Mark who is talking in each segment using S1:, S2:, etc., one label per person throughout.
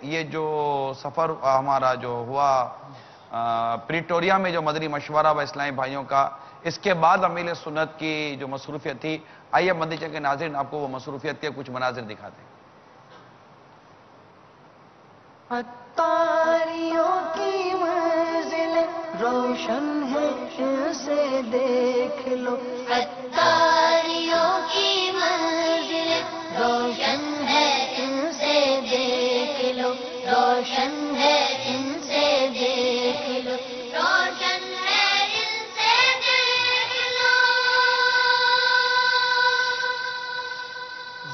S1: یہ جو سفر ہمارا جو ہوا پریٹوریا میں جو مدنی مشورہ و اسلامی بھائیوں کا، اس کے بعد امیل سنت کی جو مصروفیت تھی، آئیے مدنی چینل کے ناظرین آپ کو وہ مصروفیت کے کچھ مناظر دکھاتے ہیں۔
S2: عطاریوں کی منزل روشن ہے، اسے دیکھ لو۔ عطاریوں کی منزل روشن ہے، ان سے دیکھ لو۔ روشن ہے، ان سے دیکھ لو۔ روشن ہے، ان سے دیکھ لو۔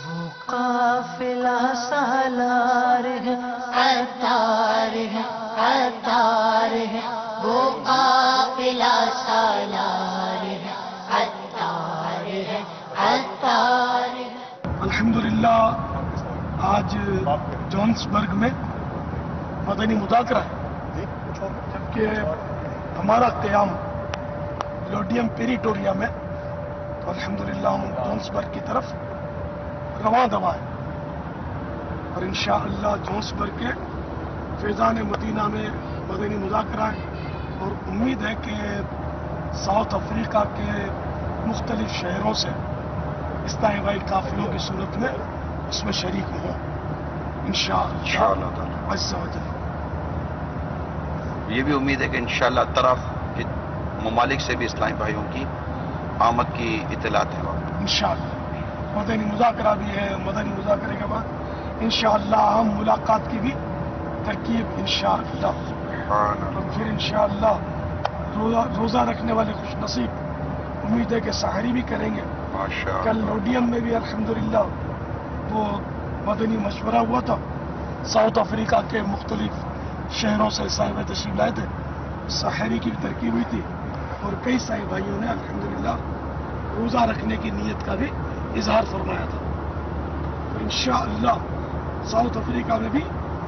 S2: وہ قافلہ سالار ہے، عطار ہے، عطار ہے، وہ قافلہ سالار ہے، عطار ہے، عطار ہے۔
S3: الحمدللہ آج جونسبرگ میں مدنی مذاکرہ ہے، جبکہ ہمارا قیام لوڈیم پیریٹوریا میں، تو الحمدللہ ہم جونسبرگ کی طرف رواں دوا ہے، اور انشاءاللہ جونسبرگ کے فیضان مدینہ میں مدنی مذاکرہ ہے، اور امید ہے کہ ساؤتھ افریقہ کے مختلف شہروں سے اسلامی بھائی قافلوں کی صورت میں اس میں شریک ہوں انشاءاللہ عز و جل۔
S1: یہ بھی امید ہے کہ انشاءاللہ طرف ممالک سے بھی اسلامی بھائیوں کی آمد کی اطلاعات ہیں۔
S3: انشاءاللہ مدنی مذاکرہ بھی ہے، مدنی مذاکرے کے بعد انشاءاللہ ہم ملاقات کی بھی ترکیب انشاءاللہ، اور پھر انشاءاللہ روزہ رکھنے والے خوش نصیب امید ہے کہ سحری بھی کریں گے۔ کل لوڈیم میں بھی الحمدللہ وہ مدنی مشورہ ہوا تھا، ساؤتھ افریقہ کے مختلف شہروں سے صاحب تشریف لائے تھے، سحری کی بھی ترکیب ہوئی تھی، اور کئی صاحب بھائیوں نے الحمدللہ روزہ رکھنے کی نیت کا بھی اظہار فرمایا تھا۔ تو انشاءاللہ ساؤتھ افریقہ میں بھی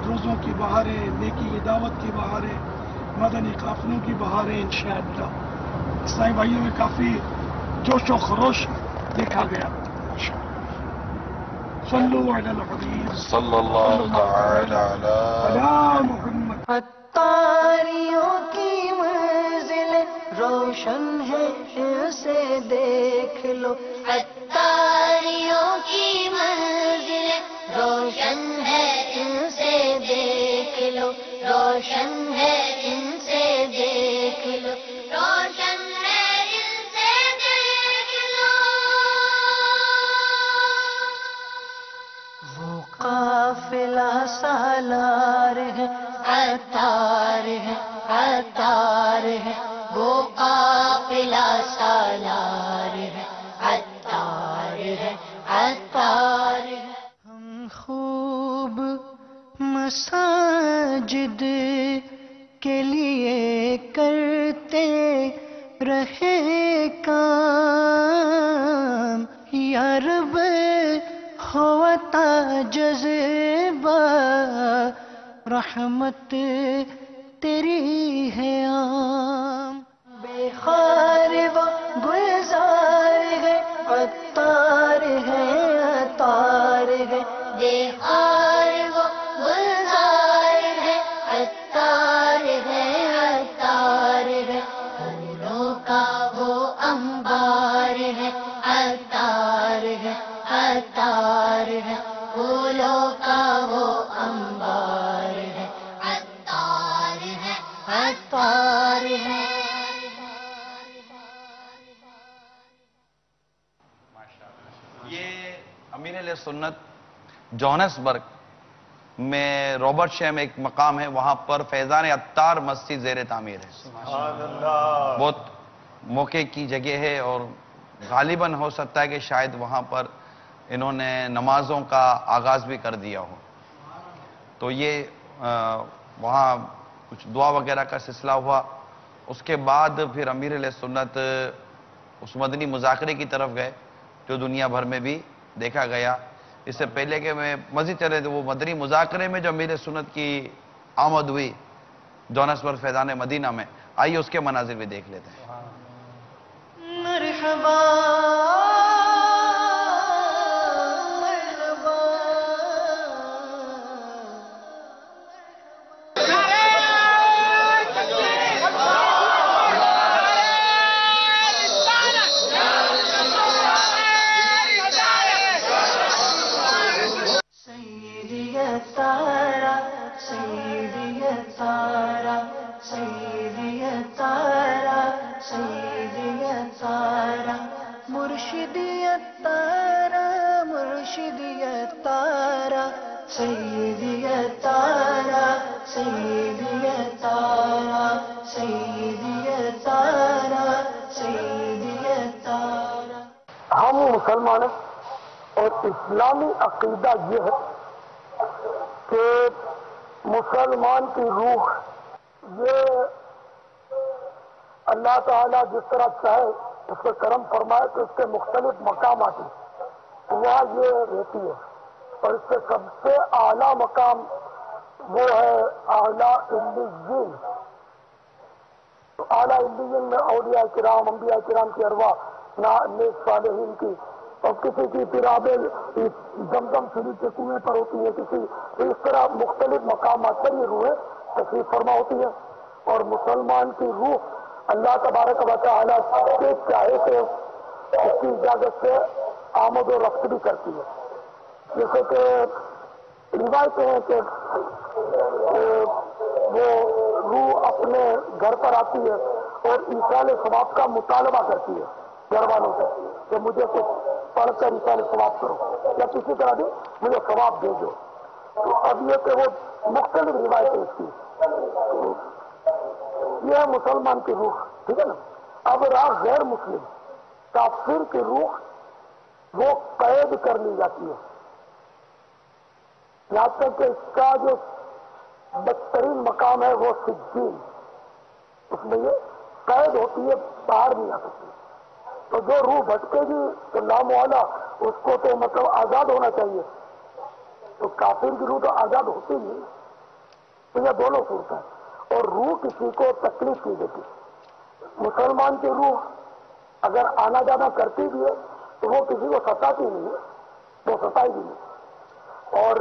S3: روزوں کی بہاریں، نیکی کی دعوت کی بہاریں، مدنی قافلوں کی بہاریں انشاءاللہ اسلامی بھائیوں میں کافی جوش و خروش دیکھا گیا۔ صلو علی الحبیب
S1: صلی اللہ تعالی
S3: علی محمد۔
S2: عطاریوں کی منزل روشن ہے، اسے دیکھ لو۔ عطاریوں کی منزل روشن ہے، ان سے دیکھ لو۔ روشن ہے، ان سے دیکھ لو۔ روشن ہے، ان سے دیکھ لو۔ وہ قافلہ سالار ہے، عطار ہے، عطار ہے، وہ قافلہ سالار ہے، عطار ہے، عطار ہے۔ ہم خوب مساجد کے لیے کرتے رہے کام، یا رب ہو عطا جذبہ، رحمت تیری ہے عام۔ بے خار و گلزار ہے، عطار ہے، عطار ہے، بے خار و گلزار ہے، عطار ہے، عطار ہے، پھولوں کا وہ انبار ہے، عطار ہے، عطار ہے، پھولوں کا وہ انبار ہے، عطار ہے، عطار ہے۔
S1: یہ امیر علیہ سنت جونسبرگ میں رابرٹ شاہ میں ایک مقام ہے، وہاں پر فیضان عطار مسجد زیر تعمیر ہے۔ بہت موقع کی جگہ ہے، اور غالباً ہو سکتا ہے کہ شاید وہاں پر انہوں نے نمازوں کا آغاز بھی کر دیا ہو، تو یہ وہاں کچھ دعا وغیرہ کا سلسلہ ہوا۔ اس کے بعد پھر امیر علیہ سنت اس مدنی مذاکرے کی طرف گئے جو دنیا بھر میں بھی دیکھا گیا۔ اس سے پہلے کہ میں مزید چلے تو وہ مدنی مذاکرے میں جو امیر سنت کی آمد ہوئی جونسبرگ فیضان مدینہ میں، آئیے اس کے مناظر بھی دیکھ لیتے ہیں۔
S2: مرحبا مرحبا سیدی تارا سیدی تارا سیدی تارا سیدی تارا مرشدی تارا مرشدی تارا سیدی تارا سیدی تارا سیدی تارا سیدی تارا.
S3: ہم مسلمان ہیں اور اسلامی عقیدہ یہ ہے کہ مسلمان کی روح یہ اللہ تعالیٰ جس طرح چاہے اس پہ کرم فرمائے کہ اس کے مختلف مقامات ہیں وہاں یہ رہتی ہے، اور اس کے سب سے اعلیٰ مقام وہ ہے اعلیٰ علیین. تو اعلیٰ علیین میں اولیاء کرام انبیاء کرام کی ارواح نیک صالحین کی، اور کسی کی پرابے زمزم شریف کے کنویں پر ہوتی ہے، کسی اس طرح مختلف مقامات پر یہ روحیں تشریف فرما ہوتی ہے. اور مسلمان کی روح اللہ تبارک و تعالیٰ کے چاہے سے اس کی اجازت سے آمد و رفت بھی کرتی ہے. جیسے کہ روایتیں ہیں کہ وہ روح اپنے گھر پر آتی ہے اور ایصال ثواب کا مطالبہ کرتی ہے گھر والوں سے کہ مجھے کچھ پڑھ کر ایصال ثواب کرو یا کسی طرح بھی مجھے ثواب دے دو. تو اب یہ کہ وہ مختلف روایتیں اس کی، یہ ہے مسلمان کی روح، ٹھیک ہے نا. اب رہا غیر مسلم کافر کی روح، وہ قید کر لی جاتی ہے یہاں تک کہ اس کا جو بدترین مقام ہے وہ سجین، اس میں یہ قید ہوتی ہے، باہر نہیں آ سکتی. تو جو روح بھٹکے گی تو نام والا اس کو تو مطلب آزاد ہونا چاہیے، تو کافر کی روح تو آزاد ہوتی نہیں. تو یہ دونوں صورت ہیں، اور روح کسی کو تکلیف نہیں دیتی. مسلمان کی روح اگر آنا جانا کرتی بھی ہے تو وہ کسی کو ستاتی نہیں ہے، وہ ستائی بھی نہیں. اور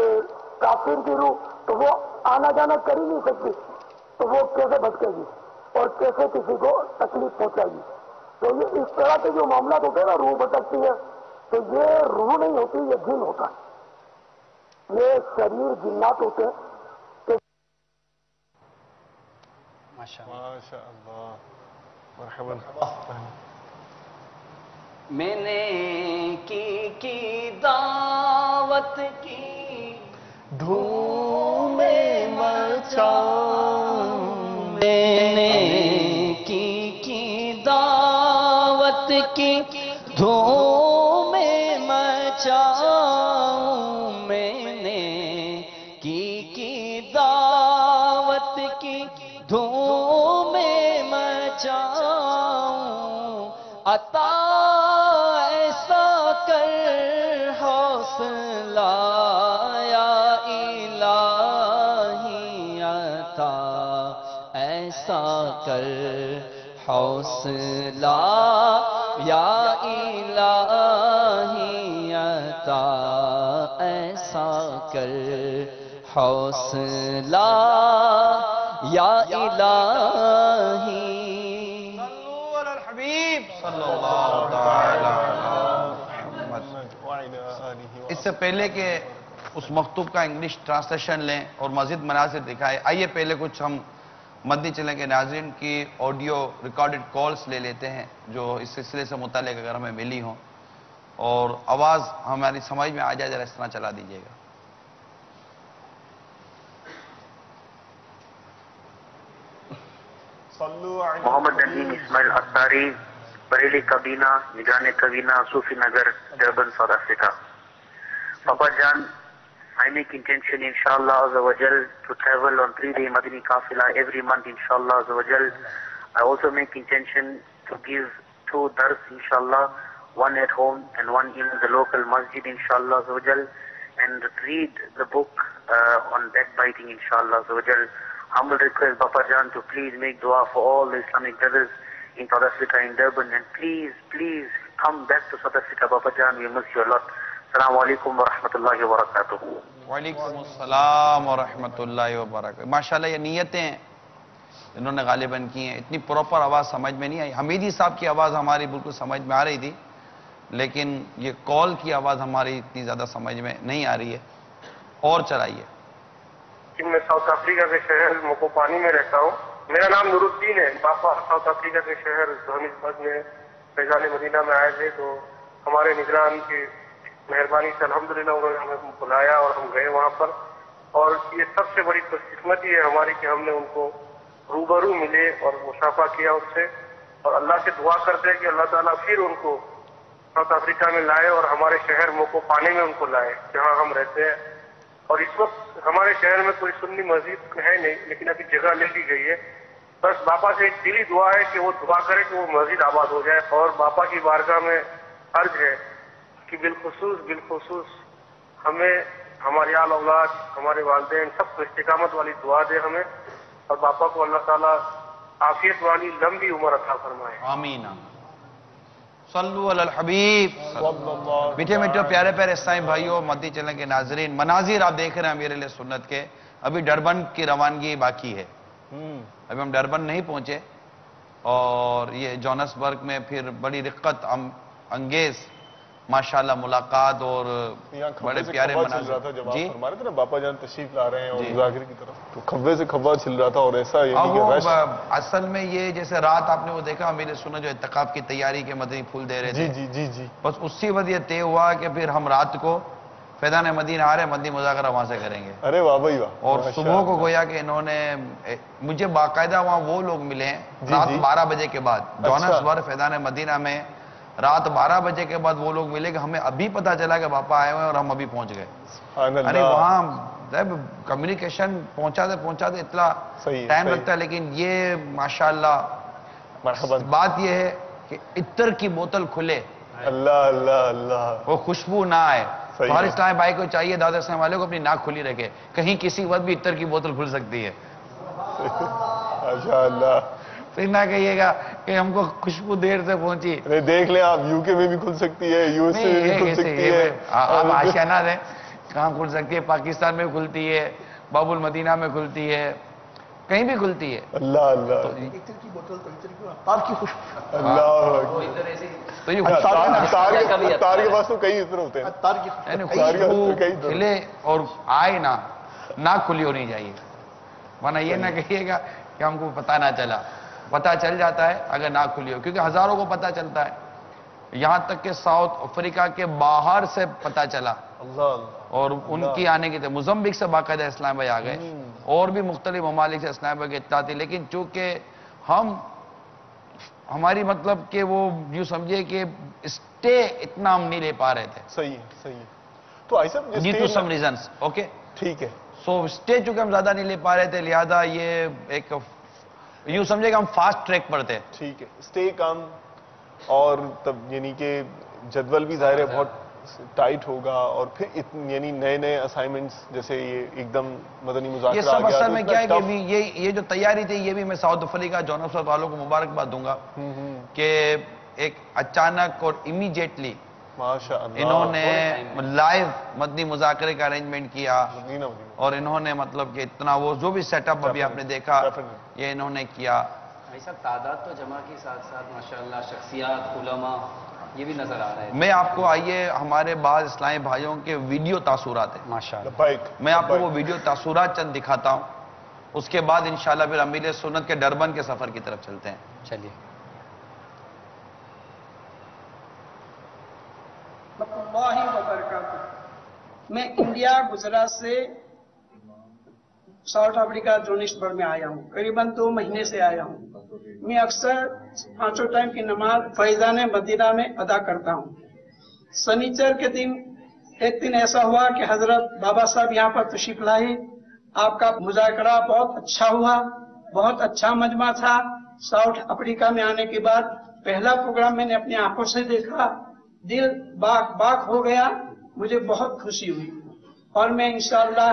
S3: کافر کی روح تو وہ آنا جانا کر ہی نہیں سکتی، تو وہ کیسے بھٹکے گی اور کیسے کسی کو تکلیف پہنچائے گی. تو یہ اس طرح کے جو معاملات ہوتے ہیں نا، روح بھٹکتی ہے، تو یہ روح نہیں ہوتی، یہ جن ہوتا ہے، یہ شریر جنات ہوتے ہیں.
S2: میں نے کی دعوت کی دھوم مچاؤں، میں نے کی دعوت کی دھوم مچاؤں، میں نے کی دعوت کی دھوم مچاؤں. عطا ایسا کر حوصلہ یا الہی، عطا ایسا کر حوصلہ یا الہی، عطا ایسا کر حوصلہ یا الہی.
S1: صلو علی الحبیب صلی اللہ تعالی علی محمد. اس سے پہلے کہ اس مکتوب کا انگلش ٹرانسلیشن لیں اور مزید مناظر دکھائے، آئیے پہلے کچھ ہم مدنی چلیں کے ناظرین کی آڈیو ریکارڈڈ کالز لے لیتے ہیں جو اس سلسلے سے متعلق اگر ہمیں ملی ہوں، اور آواز ہماری سمجھ میں آ جائے ذرا اس طرح چلا دیجیے گا.
S4: محمد ندیم اسماعیل اتاری، بریلی کابینہ، نگران کابینہ، صوفی نگر، ڈربن، ساؤتھ افریقہ. Papa Jan, I make intention inshallah azza wa jal to travel on 3-day Madani Qafila every month inshallah azza wa jal. I also make intention to give 2 dars inshallah, one at home and one in the local masjid inshallah azza wa jal, and read the book on backbiting inshallah azza wa jal. Humble request Papa Jan to please make dua for all the Islamic brothers in South Africa, in Durban, and please come back to South Africa Papa Jan, we miss you a lot. السلام علیکم ورحمۃ اللہ وبرکاتہ.
S1: وعلیکم السلام ورحمۃ اللہ وبرکاتہ. ماشاءاللہ یہ نیتیں انہوں نے غالباً کی ہیں. اتنی پراپر آواز سمجھ میں نہیں آئی. حمیدی صاحب کی آواز ہماری بالکل سمجھ میں آ رہی تھی، لیکن یہ کال کی آواز ہماری اتنی زیادہ سمجھ میں نہیں آ رہی ہے. اور چلائیے.
S5: کہ میں ساؤتھ افریقہ کے شہر موکوپانی میں رہتا ہوں. میرا نام نور الدین ہے. پاپا ساؤتھ افریقہ کے شہر جوہانسبرگ میں فیضان مدینہ میں آئے تھے, تو ہمارے نگران کی مہربانی سے الحمدللہ انہوں نے ہمیں بلایا اور ہم گئے وہاں پر. اور یہ سب سے بڑی خوش قسمتی ہے ہماری کہ ہم نے ان کو روبرو ملے اور مصافحہ کیا ان سے, اور اللہ سے دعا کرتے ہیں کہ اللہ تعالیٰ پھر ان کو ساؤتھ افریقہ میں لائے اور ہمارے شہر موکوپانی میں ان کو لائے جہاں ہم رہتے ہیں. اور اس وقت ہمارے شہر میں کوئی سنی مسجد ہے نہیں, لیکن ابھی جگہ لے لی گئی ہے. بس باپا سے ایک دلی دعا ہے کہ وہ دعا کرے کہ وہ مسجد آباد ہو جائے. اور باپا کی بارگاہ میں عرض ہے کہ بالخصوص ہمیں, ہماری آل اولاد, ہمارے والدین سب کو استقامت والی دعا دے ہمیں, اور باپا کو اللہ تعالیٰ عافیت والی لمبی عمر عطا فرمائے.
S1: آمین. صلو علی الحبیب. میٹھے میٹھے پیارے پیارے اسلامی بھائیوں, مدنی چینل کے ناظرین, مناظر آپ دیکھ رہے ہیں امیر علیہ سنت کے. ابھی ڈربن کی روانگی باقی ہے. ابھی ہم ڈربن نہیں پہنچے, اور یہ جوہانسبرگ میں پھر بڑی رقت انگیز ماشاءاللہ ملاقات اور بڑے پیارے مناظر.
S6: جی ہمارے طرف باپا جان تشریف لا رہے ہیں اور مذاکرے کی طرف, تو کھبے سے کھبا چھل رہا تھا. اور ایسا
S1: اصل میں یہ جیسے رات آپ نے وہ دیکھا امیر سنت جو اعتکاف کی تیاری کے مدنی پھول دے رہے تھے,
S6: جی
S1: بس اسی وقت یہ طے ہوا کہ پھر ہم رات کو فیضان مدینہ آ رہے ہیں, مدنی مذاکرہ وہاں سے کریں گے.
S6: ارے واہ بھائی واہ.
S1: اور صبح کو گویا کہ انہوں نے مجھے باقاعدہ وہاں وہ لوگ ملے ہیں رات 12 بجے کے بعد. جوہانسبرگ فیضان مدینہ میں رات 12 بجے کے بعد وہ لوگ ملے کہ ہمیں ابھی پتا چلا کہ باپا آئے ہوئے اور ہم ابھی پہنچ گئے. ارے وہاں کمیونیکیشن پہنچاتے اتنا ٹائم لگتا ہے, لیکن یہ ماشاءاللہ بات یہ ہے کہ عطر کی بوتل کھلے,
S6: اللہ
S1: وہ خوشبو نہ آئے. ہر اسلامی بھائی کو چاہیے دعوت اسلام والے کو اپنی ناک کھلی رکھے, کہیں کسی وقت بھی عطر کی بوتل کھل سکتی ہے.
S6: ماشاءاللہ.
S1: پھر نہ کہیے گا کہ ہم کو خوشبو دیر سے پہنچی.
S6: دیکھ لیں آپ, یو کے میں بھی کھل سکتی ہے, یو ایس اے میں بھی کھل سکتی ہے.
S1: آپ آشیانہ دیں کہاں کھل سکتی ہے. پاکستان میں کھلتی ہے, باب المدینہ میں کھلتی ہے, کہیں بھی کھلتی ہے.
S6: اللہ
S3: عطر کی بوتل تو عطر کی عطار کی خوشبو.
S1: تو یہ
S6: تار کے پاس تو کئی عطر ہوتے ہیں.
S1: خوشبو کھلے اور آئے نہ کھلی ہونی چاہیے, ورنہ یہ نہ کہیے گا کہ ہم کو پتہ نہ چلا. پتہ چل جاتا ہے اگر نہ کھلی ہو, کیونکہ ہزاروں کو پتہ چلتا ہے. یہاں تک کہ ساؤتھ افریقہ کے باہر سے پتہ چلا, اور ان کی آنے کی تھی. موزمبیق سے باقاعدہ اسلام بھائی آ گئے, اور بھی مختلف ممالک سے اسلام بھائی کی اطلاع تھی. لیکن چونکہ ہماری مطلب کہ وہ یوں سمجھے کہ اسٹے اتنا ہم نہیں لے پا رہے تھے.
S6: صحیح. تو ایسا
S1: due to some reasons. Okay,
S6: ٹھیک ہے.
S1: سو اسٹے چونکہ ہم زیادہ نہیں لے پا رہے تھے, لہذا یہ ایک یوں سمجھے کہ ہم فاسٹ ٹریک پر تھے.
S6: ٹھیک ہے, اسٹے کم, اور تب یعنی کہ جدول بھی ظاہر ہے بہت ٹائٹ ہوگا, اور پھر یعنی نئے اسائنمنٹس جیسے یہ ایک دم مدنی مذاکرہ.
S1: یہ سب اصل میں کیا ہے کہ یہ جو تیاری تھی, یہ بھی میں ساؤتھ افریقہ جوہانسبرگ والوں کو مبارکباد دوں گا کہ ایک اچانک اور امیڈیٹلی انہوں نے لائیو مدنی مذاکرے کا ارینجمنٹ کیا, اور انہوں نے مطلب کہ اتنا وہ جو بھی سیٹ اپ ابھی آپ نے دیکھا یہ انہوں نے کیا.
S2: ایسا تعداد تو جمع کی ساتھ ساتھ ماشاءاللہ شخصیات, علماء, یہ بھی نظر آ رہا ہے.
S1: میں آپ کو آئیے ہمارے بعض اسلامی بھائیوں کے ویڈیو تاثرات ہیں
S2: ماشاءاللہ,
S1: میں آپ کو وہ ویڈیو تاثرات چند دکھاتا ہوں. اس کے بعد انشاءاللہ پھر امیر سنت کے ڈربن کے سفر کی طرف چلتے ہیں.
S2: چلیے.
S7: اللہ وبرکاتہ. میں انڈیا گجرات سے ساؤتھ افریقہ جوہانسبرگ میں آیا ہوں, قریباً 2 مہینے سے آیا ہوں. میں اکثر 5 ٹائم کی نماز فیضان مدینہ میں ادا کرتا ہوں. سنیچر کے دن ایک دن ایسا ہوا کہ حضرت بابا صاحب یہاں پر تشریف لائے. آپ کا مذاکرہ بہت اچھا ہوا, بہت اچھا مجمع تھا. ساؤتھ افریقہ میں آنے کے بعد پہلا پروگرام میں نے اپنی آنکھوں سے دیکھا, دل باغ ہو گیا, مجھے بہت خوشی ہوئی. اور میں انشاءاللہ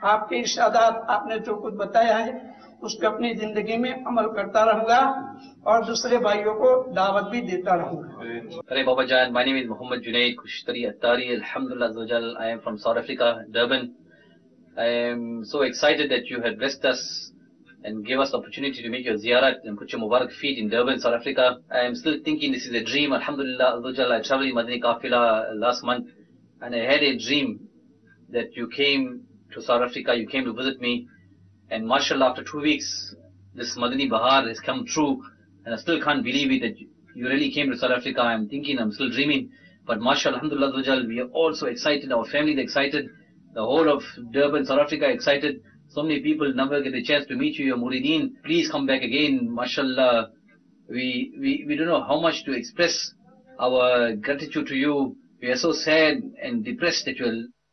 S7: آپ کے ارشادات, آپ نے جو کچھ بتایا ہے اس پہ اپنی زندگی میں عمل کرتا رہوں گا, اور دوسرے بھائیوں کو دعوت بھی دیتا رہوں گا.
S8: Hey Baba Jan, my name is Muhammad Junaid Kushtari Attari. Alhamdulillah Azawajal, I am from South Africa, Durban. I am so excited that you had blessed us and gave us the opportunity to make your ziyarat and put your Mubarak feet in Durban, South Africa. I am still thinking this is a dream. Alhamdulillah Azawajal, I traveled in Madani Qafila last month, and I had a dream that you came to South Africa. You came to visit me, and mashallah, after 2 weeks, this Madani Bahar has come true, and I still can't believe it that you really came to South Africa. I'm thinking, I'm still dreaming, but mashallah, alhamdulillah, we are all so excited. Our family is excited. The whole of Durban, South Africa excited. So many people never get a chance to meet you, your Murideen. Please come back again, mashallah. We don't know how much to express our gratitude to you. We are so sad and depressed that you are.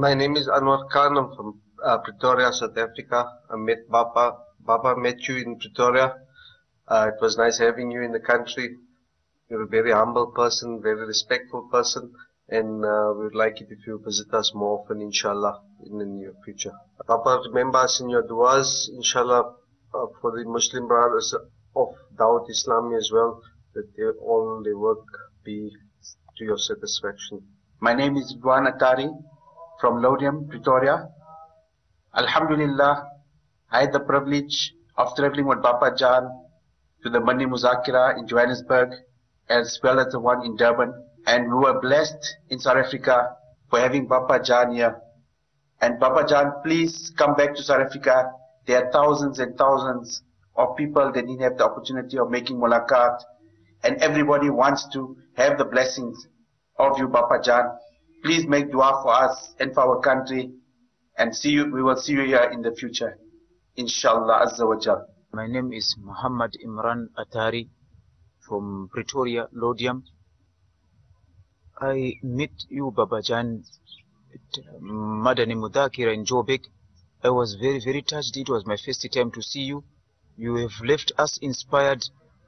S9: My name is Anwar Khan. I'm from Pretoria, South Africa. I met Baba. Baba met you in Pretoria. It was nice having you in the country. You're a very humble person, very respectful person, and we would like it if you visit us more often, inshallah, in the near future. Papa, remember us in your du'as, inshallah, for the Muslim brothers of Dawat Islami as well, that all their work be to your satisfaction.
S10: My name is Duan Atari from Lodium, Pretoria. Alhamdulillah, I had the privilege of traveling with Bapa Jan to the Mandi Muzakira in Johannesburg as well as the one in Durban. And we were blessed in South Africa for having Bapa Jan here. And Bapa Jan, please come back to South Africa. There are thousands and thousands of people that didn't have the opportunity of making mulaqat. And everybody wants to have the blessings of you, Bapa Jan. Please make dua for us and for our country, and we will see you here in the future, inshallah azza wa jal.
S11: My name is Muhammad Imran Atari from Pretoria, Lodium. I met you, Baba Jan, at Madani Mudakira in Joburg. I was very, very touched. It was my first time to see you. You have left us inspired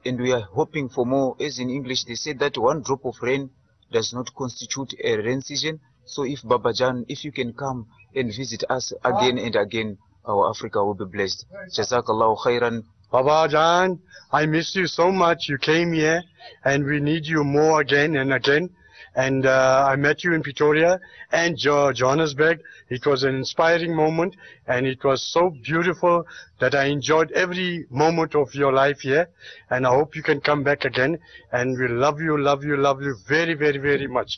S11: and we are hoping for more. As in English they say that one drop of rain does not constitute a rain season. So if Baba Jan, if you can come and visit us again and again, our Africa will be blessed. Jazakallahu khairan.
S12: Baba Jan, I miss you so much. You came here and we need you more again and again. And I met you in Pretoria and Johannesburg. It was an inspiring moment and it was so beautiful that I enjoyed every moment of your life here. And I hope you can come back again. And we love you very, very, very much.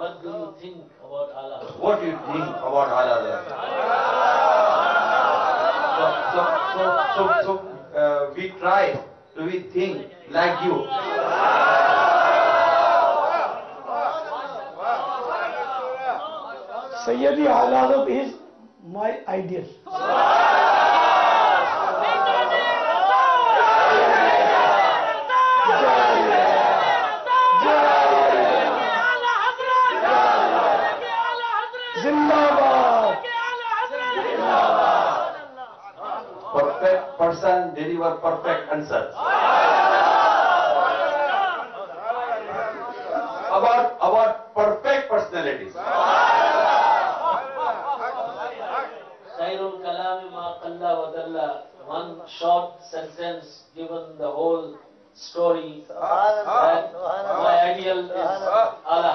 S13: What do you think about Allah?
S1: What do you think about Ala Hazrat? So we try to be think like you.
S3: Sayyidi Ala Hazrat is my ideal.
S1: Perfect person deliver perfect answers. About perfect personalities.
S13: Khairul kalami ma qalla wa dalla. One short sentence given the whole story. That my ideal is Allah.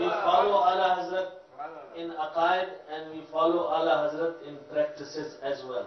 S13: We follow Ala Hazrat in aqaid and we follow Ala Hazrat in practices as well.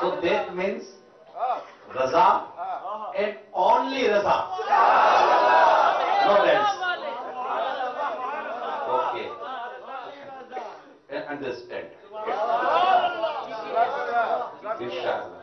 S13: So that means Raza and only Raza. No else. Okay. And understand. Inshallah.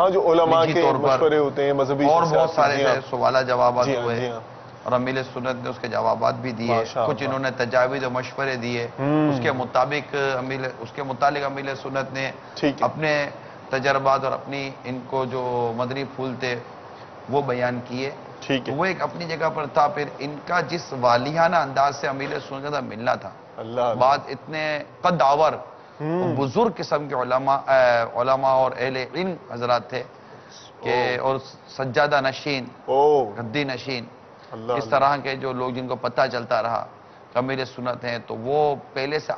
S6: ہاں جو علماء کے مشورے ہوتے ہیں مذہبی
S1: اور بہت سارے سوالات جوابات ہوئے اور امیر سنت نے اس کے جوابات بھی دیے، کچھ انہوں نے تجاویز و مشورے دیے، اس کے متعلق امیر سنت نے اپنے تجربات اور اپنی ان کو جو مدنی پھول تھے وہ بیان کیے. وہ ایک اپنی جگہ پر تھا. پھر ان کا جس والیانہ انداز سے امیر سنت کا ملنا تھا، بعد اتنے قد آور بزرگ قسم کے علماء اور اہل علم حضرات تھے کہ اور سجادہ نشین، گدی نشین، اس طرح کے جو لوگ جن کو پتہ چلتا رہا کہ امیر سنت ہیں، تو وہ پہلے سے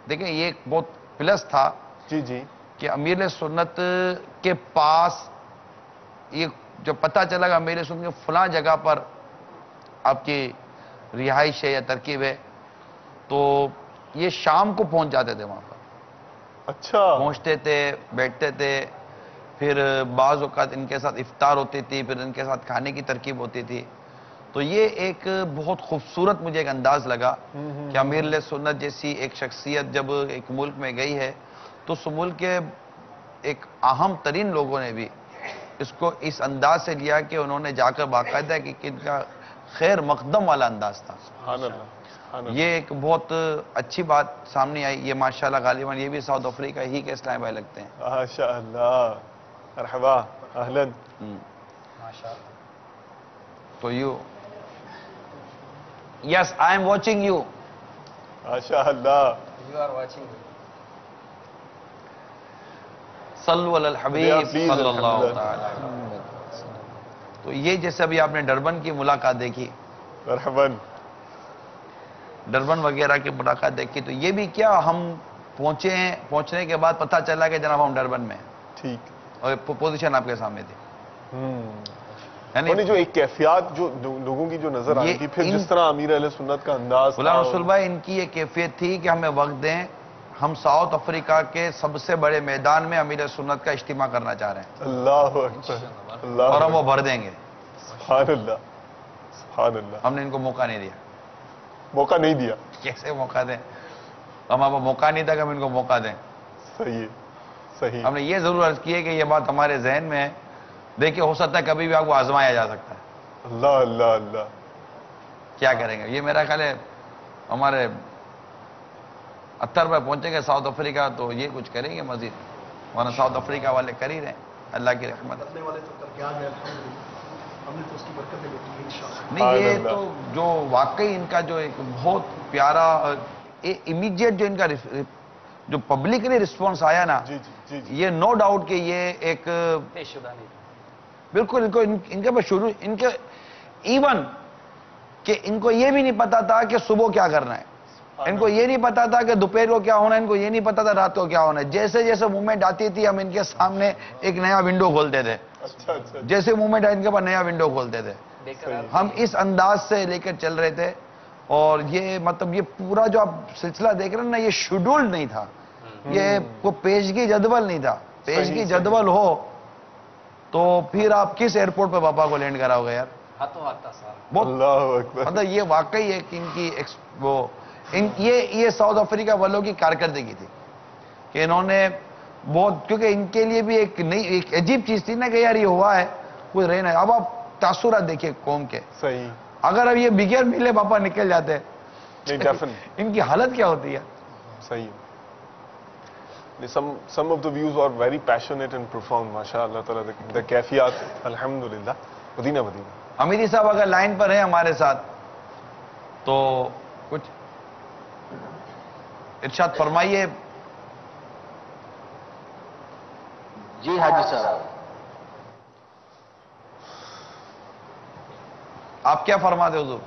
S1: دیکھیں یہ ایک بہت پلس تھا کہ امیر سنت کے پاس یہ جو پتہ چلا کہ امیر سنت کے فلاں جگہ پر آپ کی رہائش ہے یا ترکیب ہے، تو یہ شام کو پہنچ جاتے تھے وہاں پر. اچھا پہنچتے تھے، بیٹھتے تھے، پھر بعض اوقات ان کے ساتھ افطار ہوتی تھی، پھر ان کے ساتھ کھانے کی ترکیب ہوتی تھی. تو یہ ایک بہت خوبصورت مجھے ایک انداز لگا کہ امیر سنت جیسی ایک شخصیت جب ایک ملک میں گئی ہے تو اس ملک کے ایک اہم ترین لوگوں نے بھی اس کو اس انداز سے لیا کہ انہوں نے جا کر باقاعدہ کہ ان کا خیر مقدم والا انداز تھا. یہ ایک بہت اچھی بات سامنے آئی. یہ ماشاءاللہ غالباً یہ بھی ساؤتھ افریقہ ہی کے اسلام بھائی لگتے ہیں.
S6: ماشاءاللہ، مرحبا، اہلاً.
S1: تو یس آئی ایم واچنگ یو.
S6: ماشاءاللہ.
S2: You are watching.
S1: صلو علی الحبیب صلی اللہ تعالی. تو یہ جیسے ابھی آپ نے ڈربن کی ملاقات دیکھی، ڈربن وغیرہ کی ملاقات دیکھی، تو یہ بھی کیا ہم پہنچنے کے بعد پتہ چلا کہ جناب ہم ڈربن میں ٹھیک، اور پوزیشن آپ کے سامنے تھی.
S6: یعنی جو ایک کیفیات جو لوگوں کی جو نظر آئی تھی، پھر جس طرح امیر اہل سنت کا انداز،
S1: غلام رسول بھائی ان کی یہ کیفیت تھی کہ ہمیں وقت دیں، ہم ساؤتھ افریقہ کے سب سے بڑے میدان میں امیر سنت کا اجتماع کرنا چاہ رہے ہیں. اللہ اکبر. اور ہم وہ بھر دیں گے.
S6: سبحان اللہ، سبحان اللہ.
S1: ہم نے ان کو موقع نہیں دیا.
S6: موقع نہیں دیا؟
S1: کیسے موقع دیں؟ ہمارا موقع نہیں تھا کہ ہم ان کو موقع دیں.
S6: صحیح صحیح.
S1: ہم نے یہ ضرور عرض کی ہے کہ یہ بات ہمارے ذہن میں ہے. دیکھیں ہو سکتا ہے کبھی بھی آپ کو آزمایا جا سکتا ہے.
S6: اللہ اللہ اللہ.
S1: کیا کریں گے؟ یہ میرا خیال ہے ہمارے 70 پہ پہنچیں گے ساؤتھ افریقہ تو یہ کچھ کریں گے مزید، ورنہ ساؤتھ افریقہ والے کر ہی رہے ہیں. اللہ کی رحمت. نہیں یہ تو جو واقعی ان کا جو ایک بہت پیارا امیڈیٹ جو ان کا جو پبلکلی رسپانس آیا نا، یہ نو ڈاؤٹ کہ یہ ایک بالکل ان کے شروع ان کے ایون کہ ان کو یہ بھی نہیں پتا تھا کہ صبح کیا کرنا ہے، ان کو یہ نہیں پتا تھا کہ دوپہر کو کیا ہونا ہے، ان کو یہ نہیں پتا تھا رات کو کیا ہونا ہے. جیسے جیسے موومنٹ آتی تھی ہم ان کے سامنے ایک نیا ونڈو کھولتے تھے. جیسے موومنٹ آئی ان کے پاس نیا ونڈو کھولتے تھے. ہم اس انداز سے لے کر چل رہے تھے. اور یہ مطلب یہ پورا جو آپ سلسلہ دیکھ رہے ہیں نا، یہ شیڈولڈ نہیں تھا، یہ کوئی پیشگی جدول نہیں تھا. پیشگی جدول ہو تو پھر آپ کس ایئرپورٹ پہ پاپا کو لینڈ کراؤ گے یار؟ مطلب یہ واقعی ایک ان کی یہ ساؤتھ افریقہ والوں کی کارکردگی تھی کہ انہوں نے بہت، کیونکہ ان کے لیے بھی ایک نئی ایک عجیب چیز تھی نا کہ یار یہ ہوا ہے کوئی رہنا ہے. اب آپ تاثرات دیکھیے قوم کے.
S6: صحیح.
S1: اگر اب یہ بغیر ملے پاپا نکل جاتے ان کی حالت کیا ہوتی ہے؟
S6: صحیح. Some of the views are very passionate and profound. ماشاء اللہ تعالیٰ. The کیفیات الحمدللہ. مدینہ.
S1: امیری صاحب اگر لائن پر ہیں ہمارے ساتھ تو کچھ ارشاد فرمائیے.
S13: جی حاجی صاحب.
S1: آپ کیا فرماتے حضور؟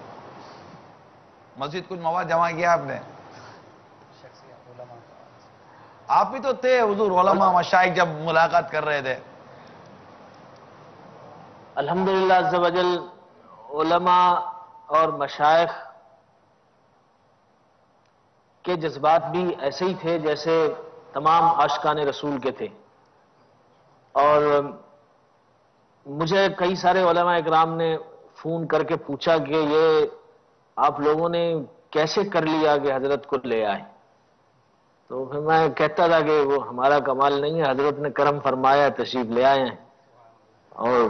S1: مسجد کچھ مواد جمع کیا آپ نے؟ آپ بھی تو تھے حضور، علماء مشائخ جب ملاقات کر رہے تھے.
S13: الحمدللہ عز و جل علماء اور مشائخ کے جذبات بھی ایسے ہی تھے جیسے تمام عاشقان رسول کے تھے. اور مجھے کئی سارے علماء اکرام نے فون کر کے پوچھا کہ یہ آپ لوگوں نے کیسے کر لیا کہ حضرت کو لے آئے. تو پھر میں کہتا تھا کہ وہ ہمارا کمال نہیں ہے، حضرت نے کرم فرمایا تشریف لے آئے ہیں. اور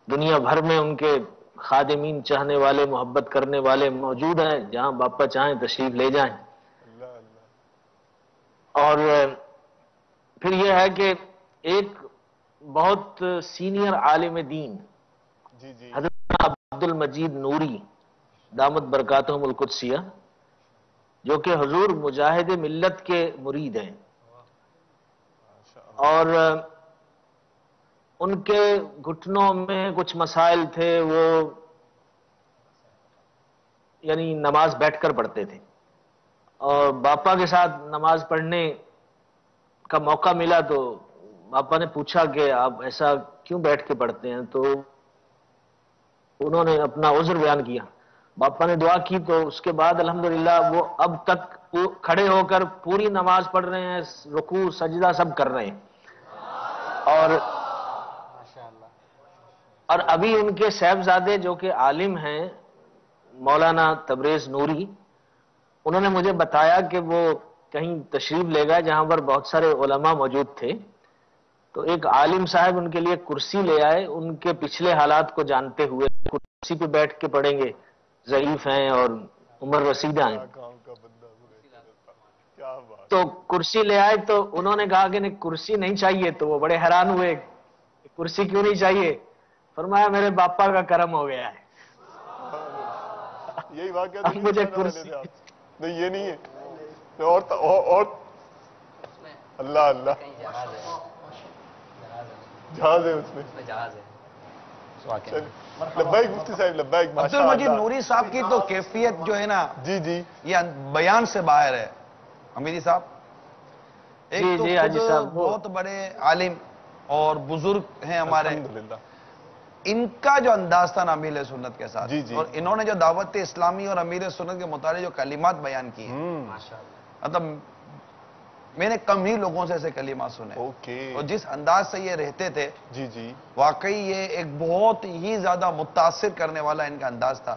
S13: دنیا بھر میں ان کے خادمین چاہنے والے محبت کرنے والے موجود ہیں، جہاں باپا چاہیں تشریف لے جائیں۔ اور پھر یہ ہے کہ ایک بہت سینئر عالم دین حضرت عبد المجید نوری دامت برکاتہم القدسیہ، جو کہ حضور مجاہد ملت کے مرید ہیں، اور ان کے گھٹنوں میں کچھ مسائل تھے، وہ یعنی نماز بیٹھ کر پڑھتے تھے، اور باپا کے ساتھ نماز پڑھنے کا موقع ملا تو باپا نے پوچھا کہ آپ ایسا کیوں بیٹھ کے پڑھتے ہیں، تو انہوں نے اپنا عذر بیان کیا، باپا نے دعا کی، تو اس کے بعد الحمدللہ وہ اب تک کھڑے ہو کر پوری نماز پڑھ رہے ہیں، رکوع سجدہ سب کر رہے ہیں۔ اور ابھی ان کے صاحبزادے جو کہ عالم ہیں مولانا تبریز نوری، انہوں نے مجھے بتایا کہ وہ کہیں تشریف لے گئے جہاں پر بہت سارے علماء موجود تھے، تو ایک عالم صاحب ان کے لیے کرسی لے آئے، ان کے پچھلے حالات کو جانتے ہوئے کرسی پہ بیٹھ کے پڑھیں گے، ضعیف ہیں اور عمر رسیدہ ہیں، تو کرسی لے آئے، تو انہوں نے کہا کہ نہیں کرسی نہیں چاہیے، تو وہ بڑے حیران ہوئے، کرسی کیوں نہیں چاہیے؟ فرمایا میرے باپا کا کرم ہو گیا ہے،
S6: یہی واقعہ
S13: اب مجھے کرسی
S6: نہیں، یہ نہیں ہے، اور اللہ اللہ جہاز ہے اس میں،
S2: جہاز ہے۔
S6: لبیک مفتی صاحب لبیک۔
S1: عبد المجید نوری صاحب کی تو کیفیت جو ہے نا، جی یہ بیان سے باہر ہے امیری صاحب۔ ایک تو خود بہت بڑے عالم اور بزرگ ہیں ہمارے، ان کا جو انداز تھا نا امیر سنت کے ساتھ، اور انہوں نے جو دعوت اسلامی اور امیر سنت کے متعلق جو کلمات بیان کی ہیں، مطلب میں نے کم ہی لوگوں سے ایسے کلمات سنے، اور جس انداز سے یہ رہتے تھے واقعی یہ ایک بہت ہی زیادہ متاثر کرنے والا ان کا انداز تھا،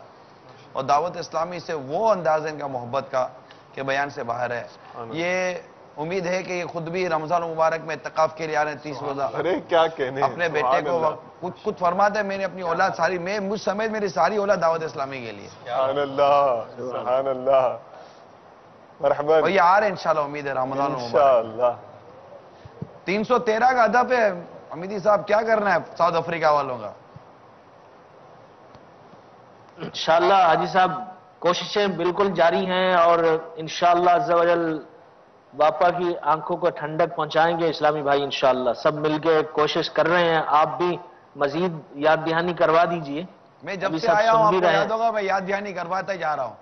S1: اور دعوت اسلامی سے وہ انداز ہے ان کا محبت کا کہ بیان سے باہر ہے۔ یہ امید ہے کہ یہ خود بھی رمضان مبارک میں اعتکاف کے لیے آ رہے ہیں 30 روزہ،
S6: ارے کیا کہنے،
S1: اپنے بیٹے کو کچھ فرماتے ہیں، میں نے اپنی اولاد ساری، میں مجھ سمیت میری ساری اولاد دعوت اسلامی کے لیے،
S6: سبحان اللہ سبحان اللہ، مرحبا،
S1: اور یہ آ رہے ہیں انشاءاللہ، امید ہے رمضان مبارک
S6: انشاءاللہ۔
S1: 313 کا ہدف ہے امیدی صاحب، کیا کرنا ہے ساؤتھ افریقہ والوں کا؟
S13: انشاءاللہ حاجی صاحب کوششیں بالکل جاری ہیں، اور انشاءاللہ عز و جل باپا کی آنکھوں کو ٹھنڈک پہنچائیں گے اسلامی بھائی، انشاءاللہ سب مل کے کوشش کر رہے ہیں، آپ بھی مزید یاد دہانی کروا دیجئے۔
S1: میں جب سے آیا ہوں آپ کو یاد ہوگا میں یاد دہانی کرواتا ہی جا رہا ہوں،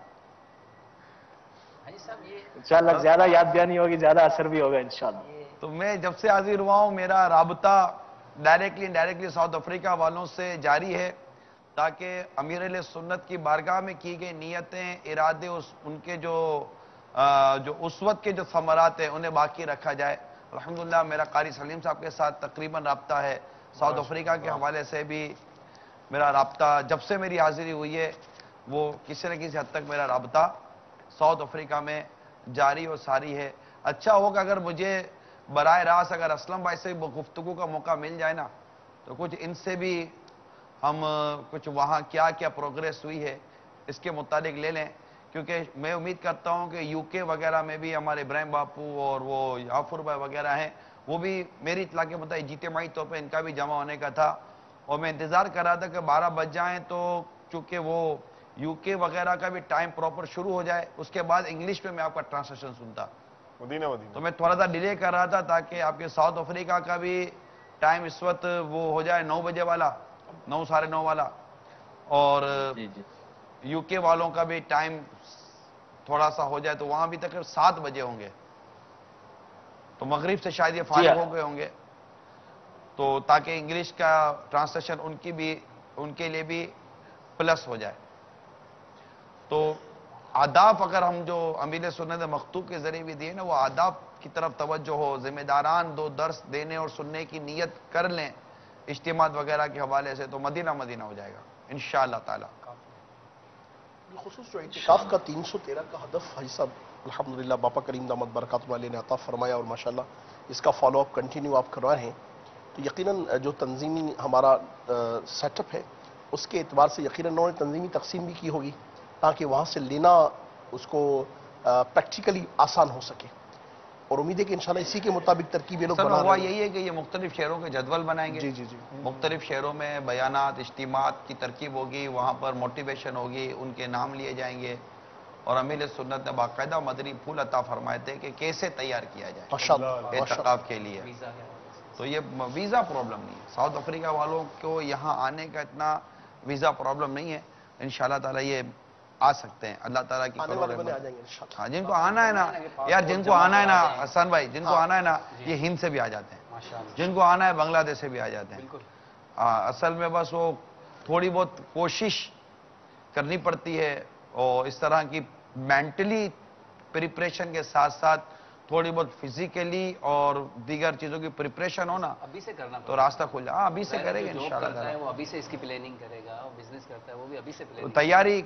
S13: انشاءاللہ زیادہ یاد دہانی ہوگی زیادہ اثر بھی ہوگا انشاءاللہ۔
S1: تو میں جب سے حاضر ہوا ہوں میرا رابطہ ڈائریکٹلی انڈائریکٹلی ساؤتھ افریقہ والوں سے جاری ہے، تاکہ امیر اہل سنت کی بارگاہ میں کی گئی نیتیں، ارادے، ان کے جو اس وقت کے جو ثمرات ہیں انہیں باقی رکھا جائے۔ الحمدللہ میرا قاری سلیم صاحب کے ساتھ تقریباً رابطہ ہے، ساؤتھ افریقہ کے حوالے سے بھی میرا رابطہ جب سے میری حاضری ہوئی ہے وہ کسی نہ کسی حد تک میرا رابطہ ساؤتھ افریقہ میں جاری اور ساری ہے۔ اچھا ہوگا اگر مجھے براہ راست اگر اسلم بھائی سے گفتگو کا موقع مل جائے نا، تو کچھ ان سے بھی ہم کچھ وہاں کیا کیا پروگریس ہوئی ہے اس کے متعلق لے لیں، کیونکہ میں امید کرتا ہوں کہ یو کے وغیرہ میں بھی ہمارے ابراہیم باپو اور وہ یافر بھائی وغیرہ ہیں، وہ بھی میری اطلاع کے مطابق اجتماعی طور پہ ان کا بھی جمع ہونے کا تھا، اور میں انتظار کر رہا تھا کہ 12 بج جائیں تو چونکہ وہ یو کے وغیرہ کا بھی ٹائم پراپر شروع ہو جائے، اس کے بعد انگلش میں آپ کا ٹرانسلیشن سنتا،
S6: مدینہ
S1: تو میں تھوڑا سا ڈیلے کر رہا تھا تاکہ آپ کے ساؤتھ افریقہ کا بھی ٹائم اس وقت وہ ہو جائے 9 بجے والا، 9 ساڑھے 9 والا، اور یو کے والوں کا بھی ٹائم تھوڑا سا ہو جائے تو وہاں بھی تقریباً 7 بجے ہوں گے، تو مغرب سے شاید یہ فارغ ہو گئے ہوں گے، تو تاکہ انگلش کا ٹرانسلیشن ان کے لیے بھی پلس ہو جائے۔ تو آداب اگر ہم جو امیر سنت مکتوب کے ذریعے بھی دیے نا، وہ آداب کی طرف توجہ ہو، ذمہ داران 2 درس دینے اور سننے کی نیت کر لیں اجتماعات وغیرہ کے حوالے سے، تو مدینہ مدینہ ہو جائے گا انشاءاللہ تعالی۔
S14: بالخصوص جو اعتکاف کا 313 کا ہدف حاجی صاحب الحمدللہ باپا کریم دامت برکاتہ علیہ نے عطا فرمایا، اور ماشاءاللہ اس کا فالو اپ کنٹینیو آپ کروا رہے ہیں، تو یقیناً جو تنظیمی ہمارا سیٹ اپ ہے اس کے اعتبار سے یقیناً انہوں نے تنظیمی تقسیم بھی کی ہوگی تاکہ وہاں سے لینا اس کو پریکٹیکلی آسان ہو سکے، اور امید ہے کہ انشاءاللہ اسی کے مطابق ترکیب یہ لوگ بنا
S1: ہوا
S14: رہے ہیں۔
S1: یہی ہے کہ یہ مختلف شہروں کے جدول بنائیں گے،
S14: جی جی جی
S1: مختلف شہروں میں بیانات اجتماعات کی ترکیب ہوگی، وہاں پر موٹیویشن ہوگی، ان کے نام لیے جائیں گے، اور امیر سنت نے باقاعدہ مدنی پھول عطا فرمائے تھے کہ کیسے تیار کیا جائے اعتکاف کے لیے۔ تو یہ ویزا پرابلم نہیں ہے، ساؤتھ افریقہ والوں کو یہاں آنے کا اتنا ویزا پرابلم نہیں ہے، انشاءاللہ تعالی یہ آ سکتے ہیں، اللہ تعالیٰ کی
S14: آنے والے بنے آ جائیں گے انشاءاللہ۔
S1: ہاں جن کو آنا ہے نا یار، جن کو آنا ہے نا حسن بھائی، جن کو آنا ہے نا یہ ہند سے بھی آ جاتے ہیں، جن کو آنا ہے بنگلہ دیش سے بھی آ جاتے ہیں۔ اصل میں بس وہ تھوڑی بہت کوشش کرنی پڑتی ہے، اور اس طرح کی مینٹلی پریپریشن کے ساتھ ساتھ تھوڑی بہت فزیکلی اور دیگر چیزوں کی پریپریشن ہونا
S2: ابھی سے کرنا
S1: تو راستہ کھل جائے۔ ہاں ابھی سے کریں گے انشاءاللہ تعالی۔
S2: وہ ابھی سے اس کی پلاننگ کرے گا، وہ بزنس کرتا ہے وہ بھی ابھی سے پلاننگ۔
S1: تیاری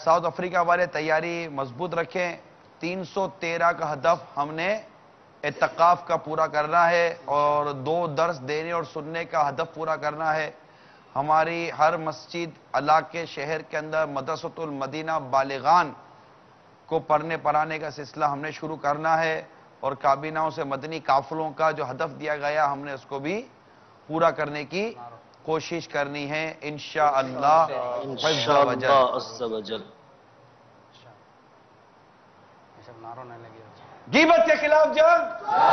S1: ساؤتھ افریقہ والے تیاری مضبوط رکھیں، 313 کا ہدف ہم نے اعتکاف کا پورا کرنا ہے، اور 2 درس دینے اور سننے کا ہدف پورا کرنا ہے۔ ہماری ہر مسجد علاقے شہر کے اندر مدرسۃ المدینہ بالغان کو پڑھنے پڑھانے کا سلسلہ ہم نے شروع کرنا ہے، اور کابیناؤں سے مدنی قافلوں کا جو ہدف دیا گیا ہم نے اس کو بھی پورا کرنے کی کوشش کرنی ہے انشاءاللہ عز و جل۔ غیبت کے خلاف جنگ